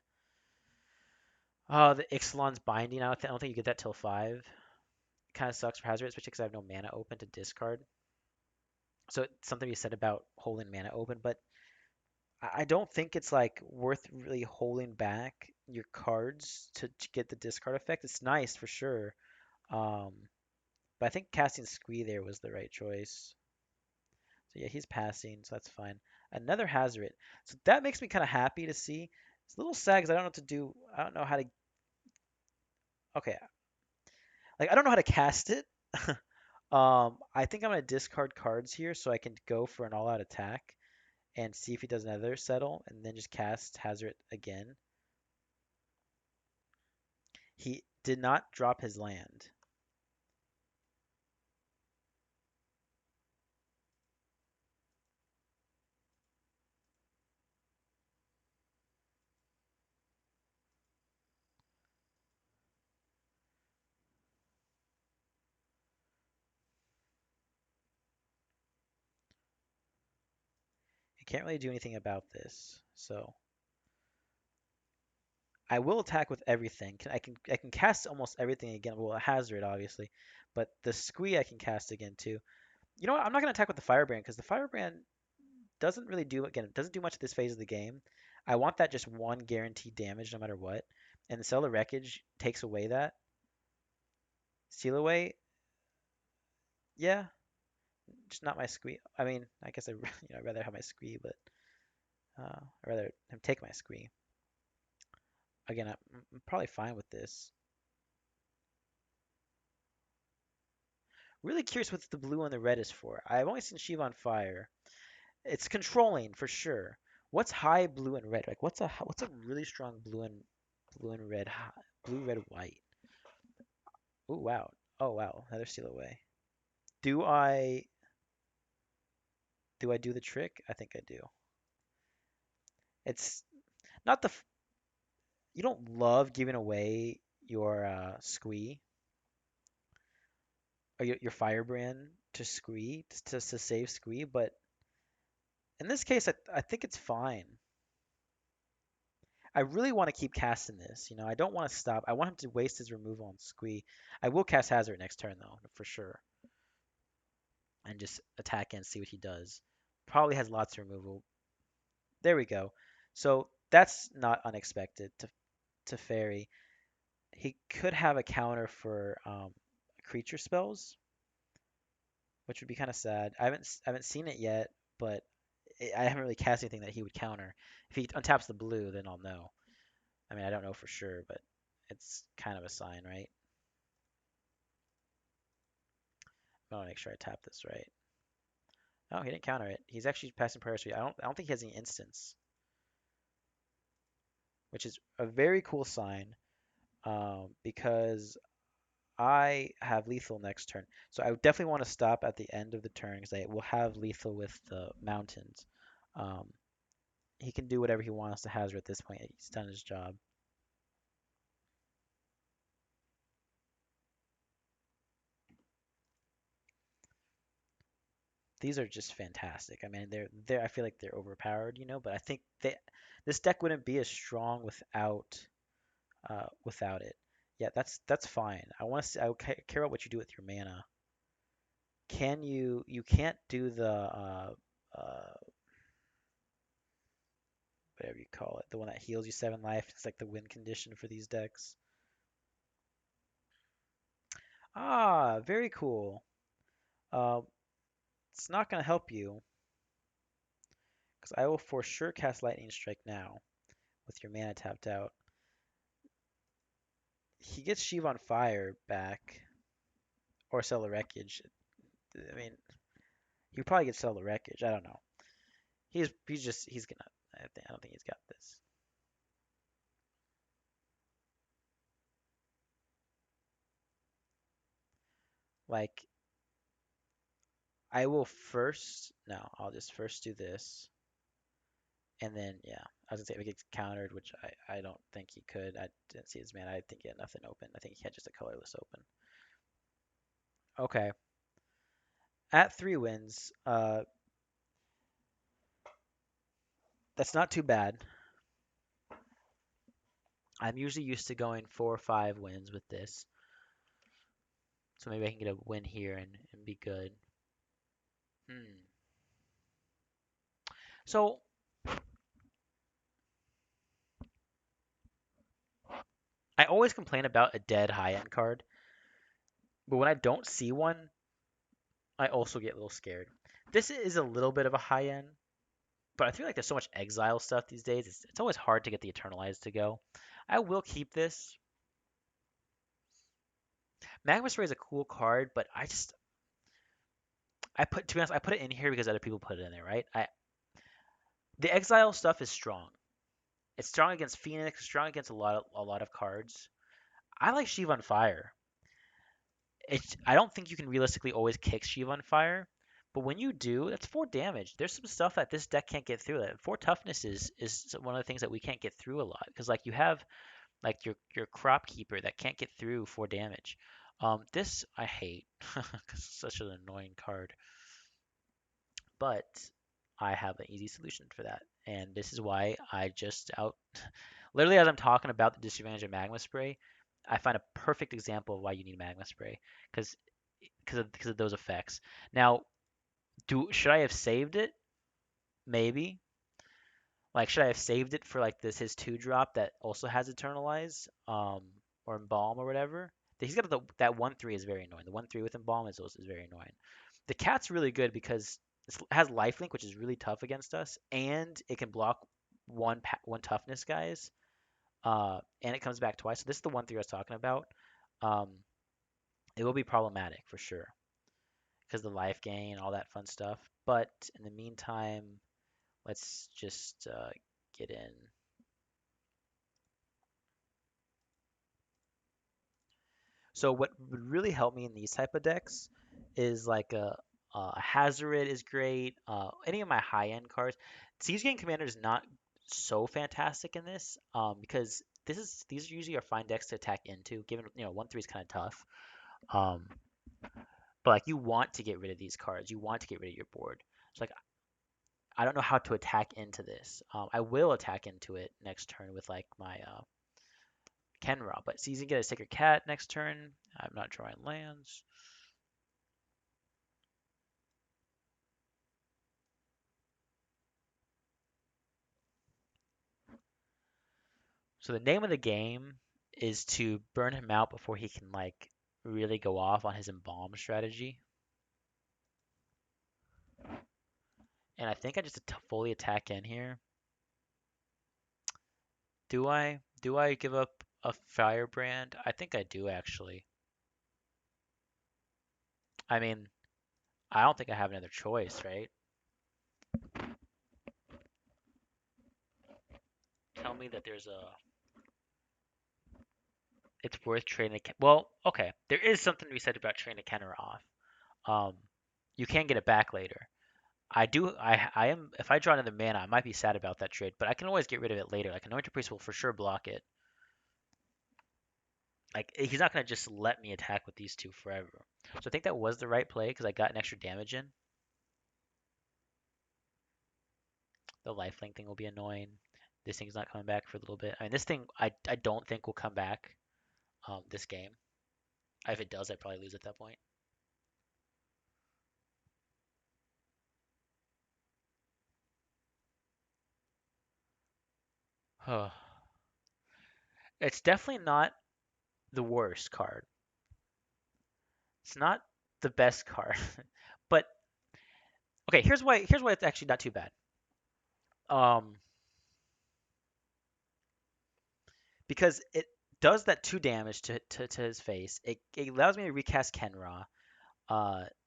the Ixalan's binding out. I don't think you get that till 5. Kind of sucks for Hazard, especially because I have no mana open to discard. So it's something you said about holding mana open, but I don't think it's like worth really holding back your cards to get the discard effect. It's nice for sure. Um, but I think casting Squee there was the right choice. So yeah, he's passing, so that's fine. Another Hazard. So that makes me kind of happy to see. It's a little sad because I don't know what to do. I don't know how to. Okay, like I don't know how to cast it. I think I'm gonna discard cards here so I can go for an all-out attack and see if he does another settle, and then just cast Hazard again. He did not drop his land. He can't really do anything about this, so I will attack with everything. I can cast almost everything again. Well, a Hazard obviously, but the Squee I can cast again too. You know what? I'm not gonna attack with the Firebrand because the Firebrand doesn't really do again. It doesn't do much at this phase of the game. I want that just one guaranteed damage no matter what. And the Cellar Wreckage takes away that. Seal away, yeah, just not my squee. I mean, I guess I'd rather have my squee, but I'd rather him take my squee. Again, I'm probably fine with this. Really curious what the blue and the red is for. I've only seen Shiva on fire. It's controlling for sure. What's high blue and red? Like what's a really strong blue and red blue red white? Oh wow. Oh wow. Another steal away. Do I do I do the trick? I think I do. It's not you don't love giving away your squee or your firebrand to squee to save squee, but in this case I think it's fine. I really want to keep casting this. I don't want to stop. I want him to waste his removal on Squee. I will cast Hazard next turn though, for sure, and just attack and see what he does. Probably has lots of removal. There we go. So that's not unexpected to Fairy. He could have a counter for creature spells, which would be kind of sad. I haven't seen it yet, but I haven't really cast anything that he would counter. If he untaps the blue, then I'll know. I mean, I don't know for sure, but it's kind of a sign, right? I want to make sure I tap this right. Oh, he didn't counter it. He's actually passing priority suite. I don't think he has any instance, which is a very cool sign because I have lethal next turn. So I would definitely want to stop at the end of the turn because I will have lethal with the mountains. Um, he can do whatever he wants to Hazard at this point. He's done his job. These are just fantastic. I mean, they're I feel like they're overpowered, but I think this deck wouldn't be as strong without it. Yeah, that's fine. I want to. Care about what you do with your mana. Can you can't do the uh, whatever you call it, the one that heals you 7 life. It's like the win condition for these decks. Ah, very cool. Um, it's not gonna help you because I will for sure cast Lightning Strike now with your mana tapped out. He gets Sheev on Fire back or Sell the Wreckage. I mean, he probably gets Sell the Wreckage. I don't know. He's gonna. I don't think he's got this. Like I will first. No, I'll just first do this, and then yeah, I was gonna say if it gets countered, which I don't think he could. I didn't see his man. I think he had nothing open. I think he had just a colorless open. Okay, at 3 wins, that's not too bad. I'm usually used to going 4 or 5 wins with this, so maybe I can get a win here and be good. Hmm. So I always complain about a dead high end card, but when I don't see one, I also get a little scared. This is a little bit of a high end, but I feel like there's so much exile stuff these days. It's always hard to get the Eternalized to go. I will keep this. Magma Spray is a cool card, but to be honest, I put it in here because other people put it in there, right? The exile stuff is strong. It's strong against Phoenix, strong against a lot of cards. I like Sheev on Fire. I don't think you can realistically always kick Sheev on Fire, but when you do, that's 4 damage. There's some stuff that this deck can't get through. That 4 toughness is one of the things that we can't get through a lot because like you have like your crop keeper that can't get through 4 damage. This I hate because it's such an annoying card, but I have an easy solution for that, and this is why I just out literally as I'm talking about the disadvantage of Magma Spray, I find a perfect example of why you need Magma Spray because because of those effects. Now, do should I have saved it? Maybe. Like, should I have saved it for like this his 2 drop that also has Eternalize, or Embalm or whatever? He's got that 1/3 is very annoying. The 1/3 with Embalm is very annoying. The cat's really good because it has Lifelink, which is really tough against us, and it can block one toughness guys. And it comes back twice. So this is the 1/3 I was talking about. Um, it will be problematic for sure. because the life gain, all that fun stuff. But in the meantime, let's just get in. So what would really help me in these type of decks is like a Hazoret is great. Any of my high end cards. Siege Gang Commander is not so fantastic in this because these are usually are fine decks to attack into. Given 1/3 is kind of tough. Um, but like you want to get rid of these cards. You want to get rid of your board. So like I don't know how to attack into this. I will attack into it next turn with like my Kenra, but so he's gonna get a Sacred Cat next turn. I'm not drawing lands. So the name of the game is to burn him out before he can like really go off on his embalm strategy. And I think I just fully attack in here. Do I? Do I give up a firebrand? I think I do actually. I mean, I don't think I have another choice, right? Tell me that there's a it's worth trading. Well, okay, there is something to be said about trading a Kenner off. Um, you can get it back later. I do. I am. If I draw another mana, I might be sad about that trade, but I can always get rid of it later. Like Anointed Priest will for sure block it. Like he's not gonna just let me attack with these two forever. So I think that was the right play because I got an extra damage in. The lifelink thing will be annoying. This thing's not coming back for a little bit. I mean, this thing I don't think will come back this game. If it does, I'd probably lose at that point. It's definitely not the worst card. It's not the best card, but okay. Here's why it's actually not too bad. Um, because it does that 2 damage to his face. It allows me to recast Kenra.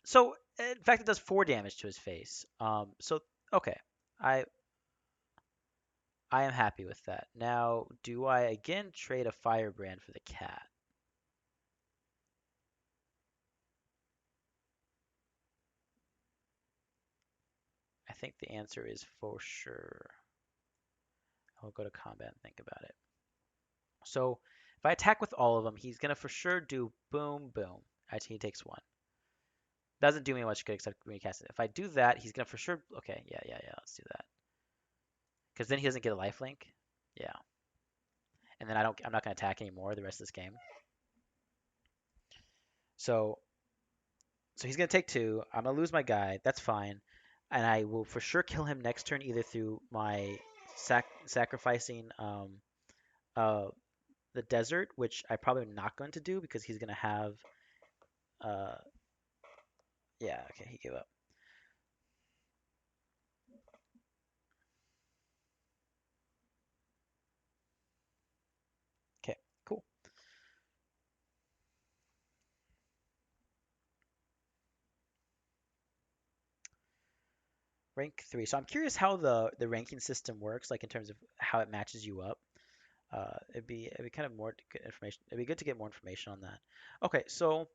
So in fact, it does 4 damage to his face. So okay, I I am happy with that. Now, do I again trade a Firebrand for the cat? I think the answer is for sure. I'll go to combat and think about it. So if I attack with all of them, he's gonna for sure do boom boom. As he takes one. Doesn't do me much good except recast it. If I do that, he's gonna for sure. Okay, yeah. Let's do that. Because then he doesn't get a lifelink. Yeah, and then I'm not gonna attack anymore the rest of this game. So so he's gonna take two. I'm gonna lose my guy. That's fine, and I will for sure kill him next turn either through my sacrificing uh the desert, which I probably am not going to do because he's gonna have uh yeah, okay, he gave up. Okay, cool. Rank 3. So I'm curious how the ranking system works, like in terms of how it matches you up. It'd be kind of more good information. It'd be good to get more information on that. Okay, so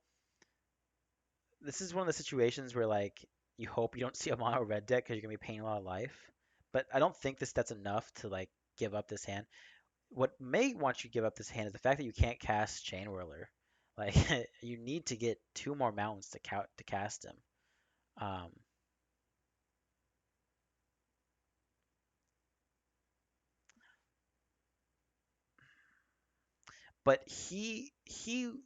this is one of the situations where like you hope you don't see a mono red deck because you're gonna be paying a lot of life. But I don't think that's enough to like give up this hand. What may want you to give up this hand is the fact that you can't cast Chain Whirler. Like you need to get 2 more mountains to cast him. Um, but he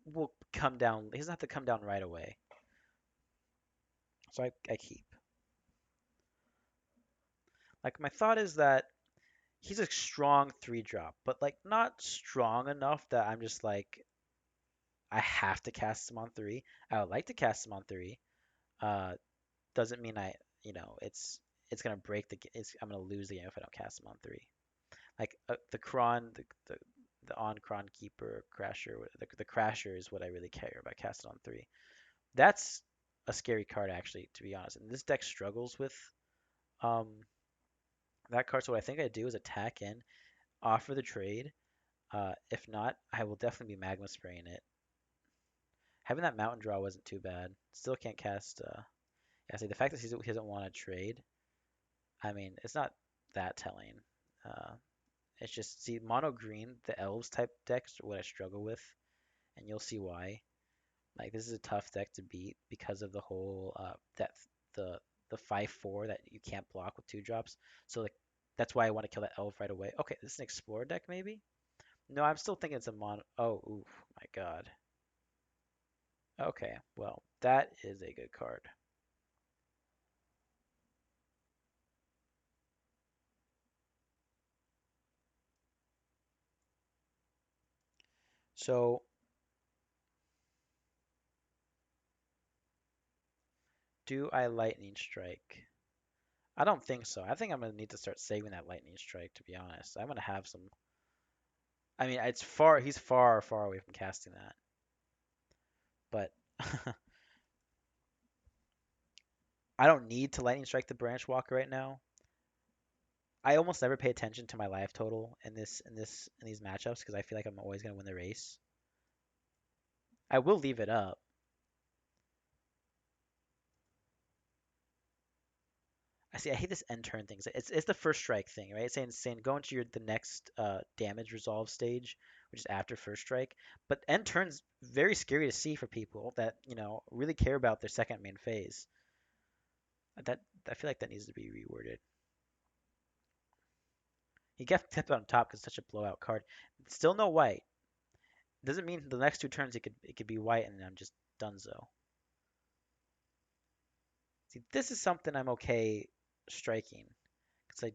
will come down. He doesn't have to come down right away. So I keep. Like my thought is that he's a strong 3 drop, but like not strong enough that I'm just like I have to cast him on 3. I would like to cast him on 3. Uh, doesn't mean it's gonna break I'm gonna lose the game if I don't cast him on 3. Like the Kron, the on Kron Keeper Crasher, the Crasher is what I really care about casting on 3. That's a scary card actually, to be honest. And this deck struggles with um that card. So what I think I do is attack in, offer the trade. If not, I will definitely be magma spraying it. Having that mountain draw wasn't too bad. Still can't cast. Yeah, see the fact that he doesn't want to trade. I mean, it's not that telling. Uh, it's just see mono green, the elves type decks are what I struggle with, and you'll see why. Like this is a tough deck to beat because of the whole that the the 5/4 that you can't block with 2 drops. So like that's why I want to kill that elf right away. Okay, this is an explorer deck maybe? No, I'm still thinking it's a mono. Oh, oof, my God. Okay, well that is a good card. So do I lightning strike? I don't think so. I think I'm gonna need to start saving that lightning strike to be honest. I'm gonna have some. I mean, it's far. He's far, far away from casting that, but I don't need to lightning strike the branch walker right now. I almost never pay attention to my life total in these matchups because I feel like I'm always gonna win the race. I will leave it up. I see. I hate this end turn thing. It's the first strike thing, right? It's saying go into your the next damage resolve stage, which is after first strike. But end turn's very scary to see for people that really care about their second main phase. That I feel like that needs to be reworded. He got kept on top because it's such a blowout card. Still no white. Doesn't mean the next 2 turns it could be white and I'm just donezo. See, this is something I'm okay striking. It's like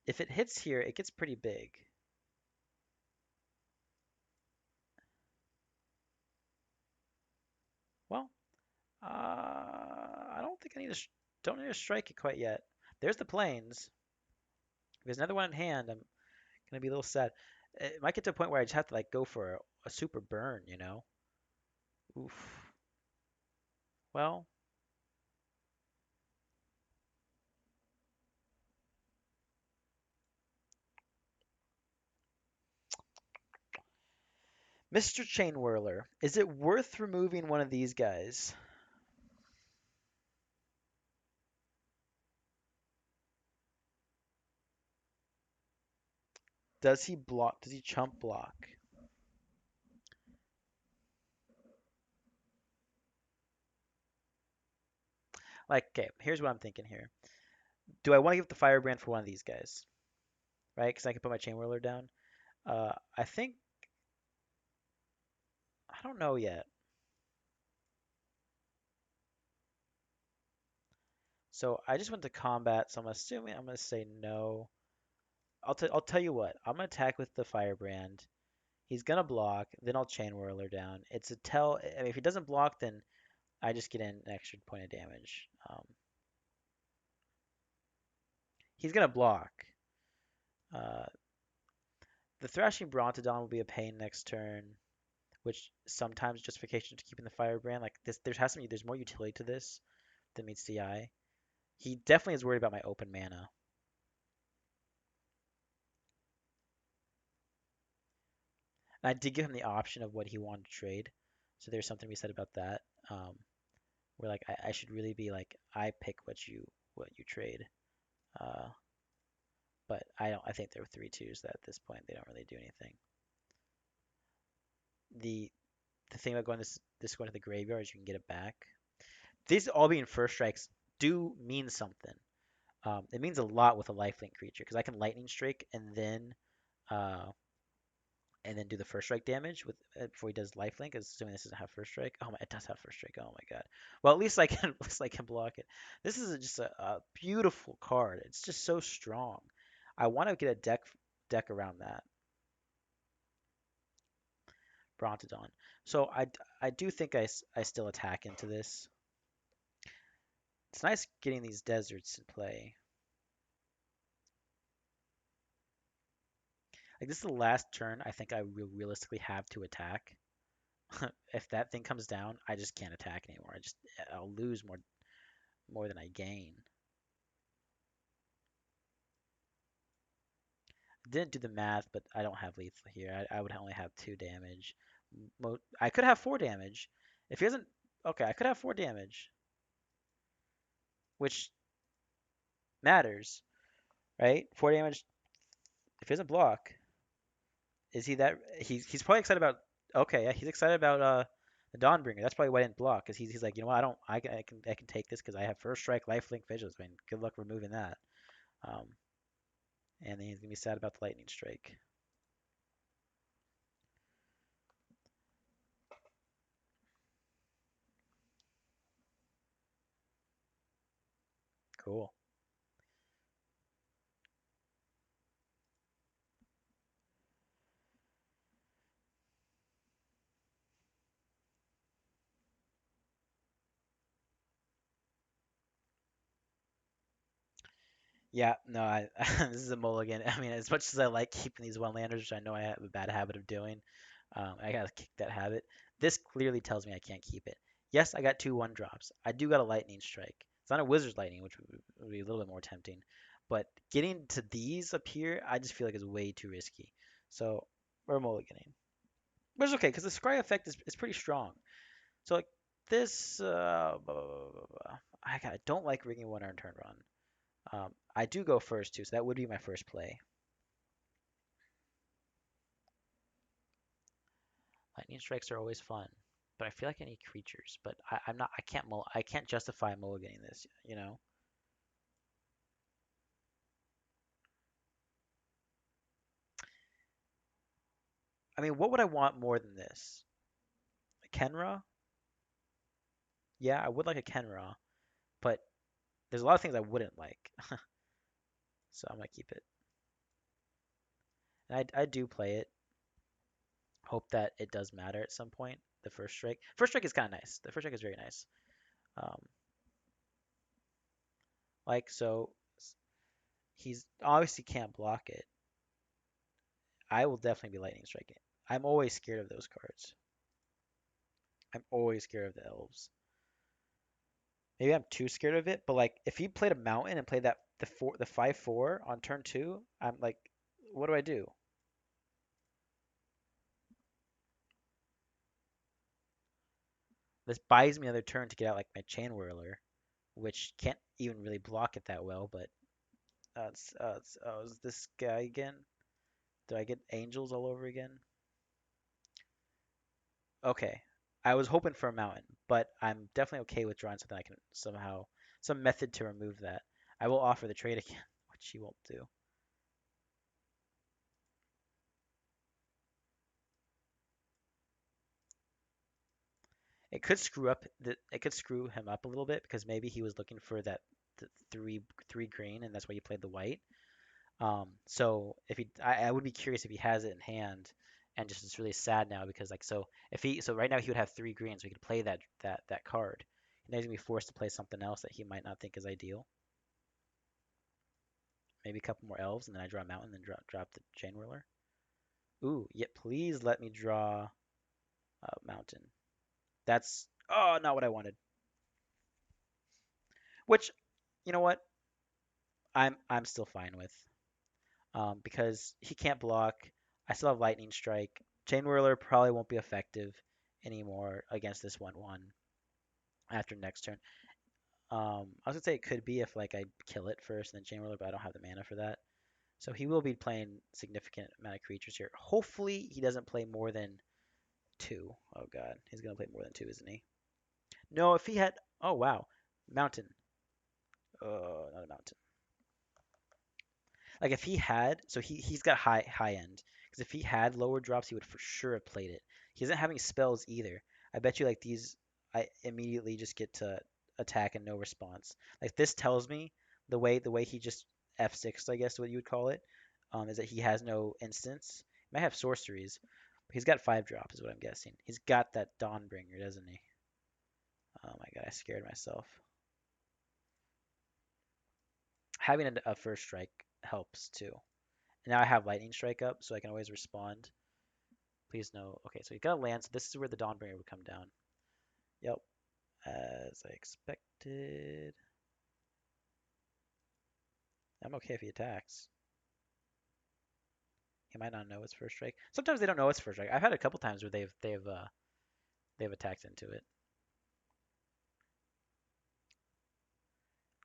if it hits here, it gets pretty big. Well, I don't think I need to don't need to strike it quite yet. There's the planes. If there's another one in hand, I'm gonna be a little sad. It might get to a point where I just have to like go for a super burn, you know? Oof. Well, Mr. Chain Whirler, is it worth removing one of these guys? Does he block? Does he chump block? Like, okay, here's what I'm thinking here. Do I want to give the Firebrand for one of these guys? Right? Because I can put my Chain Whirler down. I think I don't know yet. So I just went to combat, so I'm assuming I'm gonna say no. I'll tell you what. I'm gonna attack with the Firebrand. He's gonna block, then I'll Chain Whirler down. It's a tell. I mean, if he doesn't block, then I just get in an extra point of damage. He's gonna block. Uh, the Thrashing Brontodon will be a pain next turn, which sometimes justification to keeping the Firebrand. Like this, there's more utility to this than meets the eye. He definitely is worried about my open mana. And I did give him the option of what he wanted to trade, so there's something to be said about that. Um, where like I should really be like I pick what you trade. Uh, but I don't. I think there were 3/2s that at this point they don't really do anything. The the thing about going this going to the graveyard is you can get it back. These all being first strikes do mean something. It means a lot with a lifelink creature because I can lightning strike uh, and then do the first strike damage with before he does lifelink. Assuming this doesn't have first strike. Oh my, it does have first strike. Oh my god. Well, at least I can at least I can block it. This is just a beautiful card. It's just so strong. I want to get a deck around that Brontodon. So I do think I still attack into this. It's nice getting these deserts in play. Like this is the last turn I think I realistically have to attack. If that thing comes down, I just can't attack anymore. I'll lose more than I gain. Didn't do the math, but I don't have lethal here. I would only have 2 damage. I could have 4 damage. If he doesn't, okay, I could have 4 damage, which matters, right? 4 damage. If he doesn't block, is he that? He's probably excited about. Okay, yeah, he's excited about the Dawnbringer. That's probably why I didn't block, because he's like, you know what? I don't. I can take this because I have first strike, lifelink, vigilance. I mean, good luck removing that. Um, and then he's gonna be sad about the lightning strike. Cool. Yeah, no, this is a mulligan. I mean, as much as I like keeping these one-landers, which I know I have a bad habit of doing, I gotta kick that habit. This clearly tells me I can't keep it. Yes, I got 2 1 drops. I do got a lightning strike. It's not a wizard's lightning, which would be a little bit more tempting. But getting to these up here, I just feel like is way too risky. So we're mulliganing, which is okay because the scry effect is pretty strong. So like this, blah, blah, blah, blah, blah. I don't like rigging one turn run. I do go first too, so that would be my first play. Lightning strikes are always fun, but I feel like I need creatures. But I'm not. I can't justify mulliganing this. You know. I mean, what would I want more than this? A Kenra? Yeah, I would like a Kenra, but there's a lot of things I wouldn't like. So I'm gonna keep it. And I do play it. Hope that it does matter at some point. The first strike. First strike is kind of nice. The first strike is very nice. Um, like so, he's obviously can't block it. I will definitely be lightning striking. I'm always scared of those cards. I'm always scared of the elves. Maybe I'm too scared of it, but like if he played a mountain and played that the 5/4 on turn two, I'm like, what do I do? This buys me another turn to get out like my chain whirler, which can't even really block it that well. But is this guy again? Do I get angels all over again? Okay, I was hoping for a mountain, but I'm definitely okay with drawing something I can somehow some method to remove that. I will offer the trade again, which he won't do. It could screw him up a little bit because maybe he was looking for that three green and that's why he played the white. So if I would be curious if he has it in hand and just is really sad now because like so right now he would have 3 greens so he could play that card. Now he's gonna be forced to play something else that he might not think is ideal. Maybe a couple more elves and then I draw a mountain and then drop the chain whirler. Ooh, yeah, please let me draw a mountain. That's not what I wanted. Which, you know what? I'm still fine with. Because he can't block. I still have lightning strike. Chain whirler probably won't be effective anymore against this 1/1 after next turn. I was gonna say it could be if like I kill it first and then chain whirler, but I don't have the mana for that. So he will be playing significant amount of creatures here. Hopefully he doesn't play more than two. Oh god, he's gonna play more than two, isn't he? No, if he had. Oh wow, mountain. Not a mountain. Like if he had, so he's got high end. Because if he had lower drops, he would for sure have played it. He isn't having spells either. I bet you like these, I immediately just get to attack and no response. Like this tells me the way he just F6, I guess what you would call it, is that he has no instance. He might have sorceries, but he's got 5 drops, is what I'm guessing. He's got that Dawnbringer, doesn't he? Oh my god, I scared myself. Having a first strike helps too. Now I have lightning strike up, so I can always respond. Please no. Okay, so he got a land, so this is where the Dawnbringer would come down. Yep, as I expected. I'm okay if he attacks. He might not know it's first strike. Sometimes they don't know it's first strike. I've had a couple times where they've attacked into it.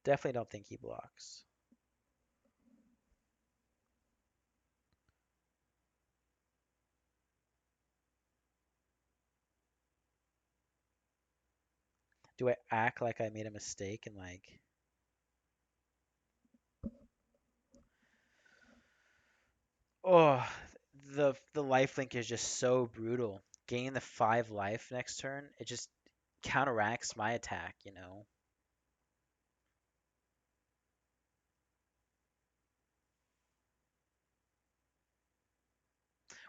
Definitely don't think he blocks. Do I act like I made a mistake and like, oh, the life link is just so brutal. Gaining the 5 life next turn, it just counteracts my attack, you know.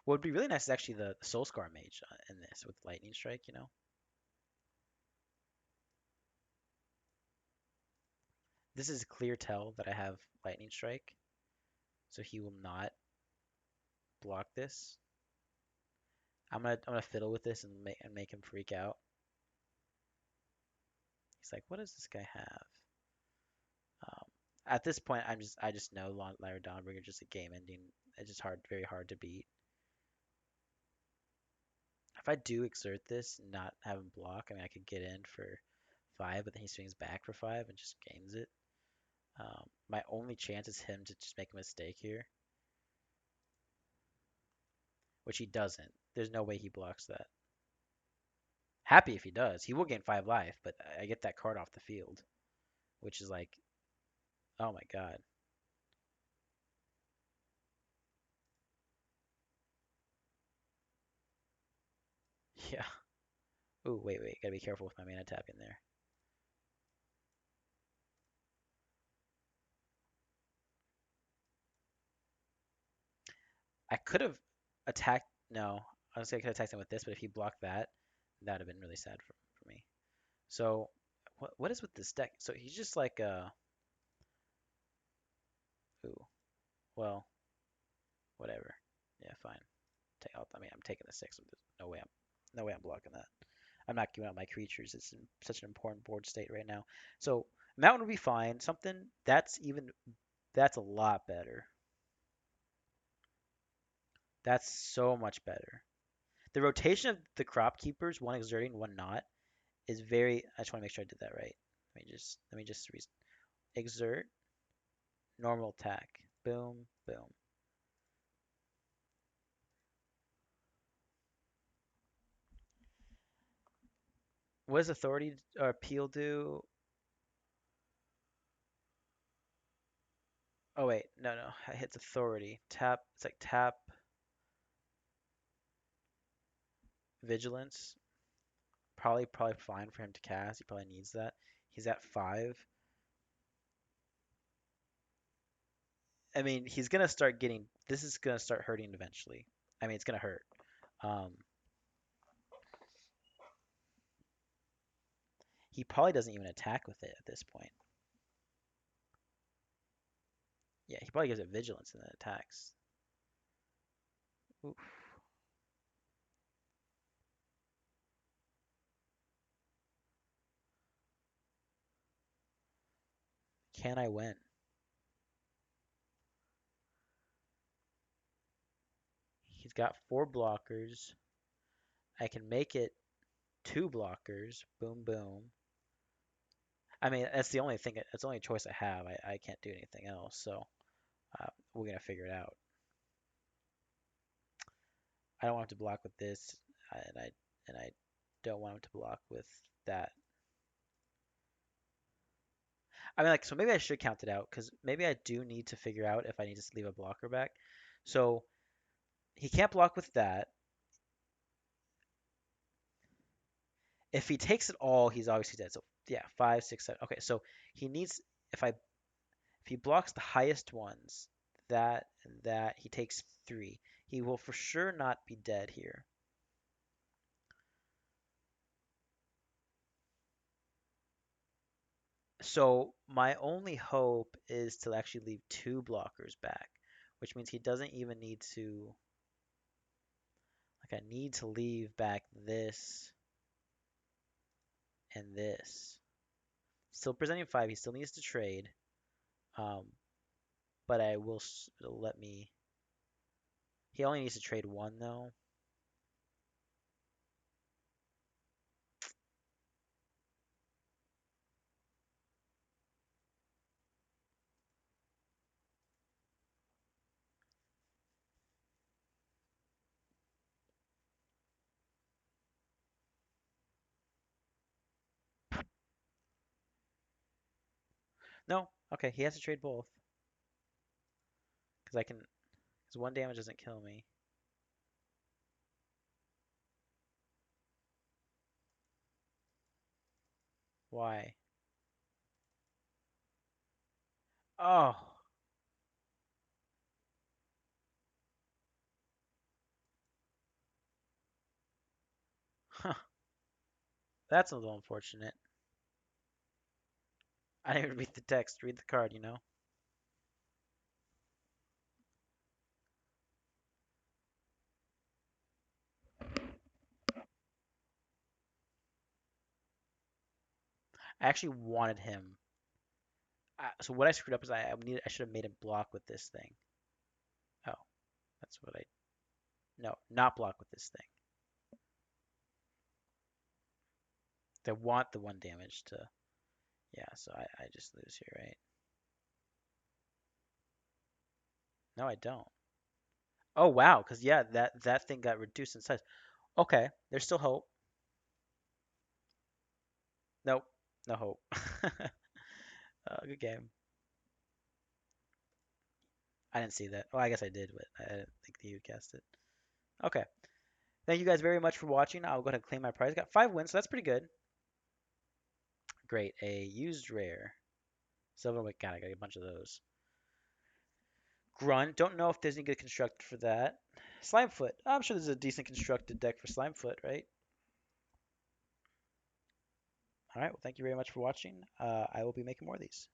What would be really nice is actually the Soul Scar Mage in this with Lightning Strike, you know. This is a clear tell that I have Lightning Strike, so he will not block this. I'm gonna fiddle with this and make him freak out. He's like, what does this guy have? Um, at this point, I just know Lyra Dawnbringer just a game ending. It's just very hard to beat. If I do exert this and not have him block, I mean, I could get in for 5, but then he swings back for 5 and just gains it. My only chance is him to just make a mistake here, which he doesn't. There's no way he blocks that. Happy if he does. He will gain 5 life, but I get that card off the field, which is like, oh my god. Yeah. Ooh, wait. Gotta be careful with my mana tap in there. I could have attacked. No, I was gonna I could attack him with this, but if he blocked that, that'd have been really sad for me. So, what is with this deck? So he's just like ooh, well, whatever. Yeah, fine. I mean, I'm taking the 6. No way I'm blocking that. I'm not giving out my creatures. It's in such an important board state right now. So mountain would be fine. Something that's a lot better. That's so much better. The rotation of the crop keepers, one exerting, one not, is very. I just want to make sure I did that right. Let me just exert, normal attack, boom, boom. What does authority or appeal do? Oh wait, no, it hits authority. Tap. It's like tap vigilance. Probably fine for him to cast. He probably needs that. He's at 5. I mean, he's gonna start getting. This is gonna start hurting eventually. I mean, it's gonna hurt. Um, he probably doesn't even attack with it at this point. Yeah, he probably gives it vigilance and then attacks. Oof. Can I win? He's got 4 blockers. I can make it 2 blockers. Boom, boom. I mean, that's the only thing. That's the only choice I have. I can't do anything else. So we're gonna figure it out. I don't want him to block with this, and I don't want him to block with that. I mean, like, so maybe I should count it out because maybe I do need to figure out if I need to leave a blocker back. So he can't block with that. If he takes it all, he's obviously dead. So yeah, 5, 6, 7. Okay, so he needs if I if he blocks the highest ones, that and that, he takes 3. He will for sure not be dead here. So my only hope is to actually leave 2 blockers back, which means he doesn't even need to. Like I need to leave back this and this. Still presenting 5. He still needs to trade. Um, but I will it'll let me. He only needs to trade 1 though. No. Okay, he has to trade both because I can. Because 1 damage doesn't kill me. Why? Oh. Huh. That's a little unfortunate. I didn't even read the text. Read the card, you know? I actually wanted him. So what I screwed up is I should have made him block with this thing. Oh, that's what I. No, not block with this thing. They want the 1 damage to. Yeah, so I just lose here, right? No, I don't. Oh wow, because yeah, that thing got reduced in size. Okay, there's still hope. Nope, no hope. Good game. I didn't see that. Well, I guess I did, but I didn't think that you cast it. Okay. Thank you guys very much for watching. I'll go ahead and claim my prize. Got 5 wins, so that's pretty good. Great. A used rare. Silver Wick. God, I got a bunch of those. Grunt. Don't know if there's any good constructed for that. Slimefoot. I'm sure there's a decent constructed deck for Slimefoot, right? All right. Well, thank you very much for watching. I will be making more of these.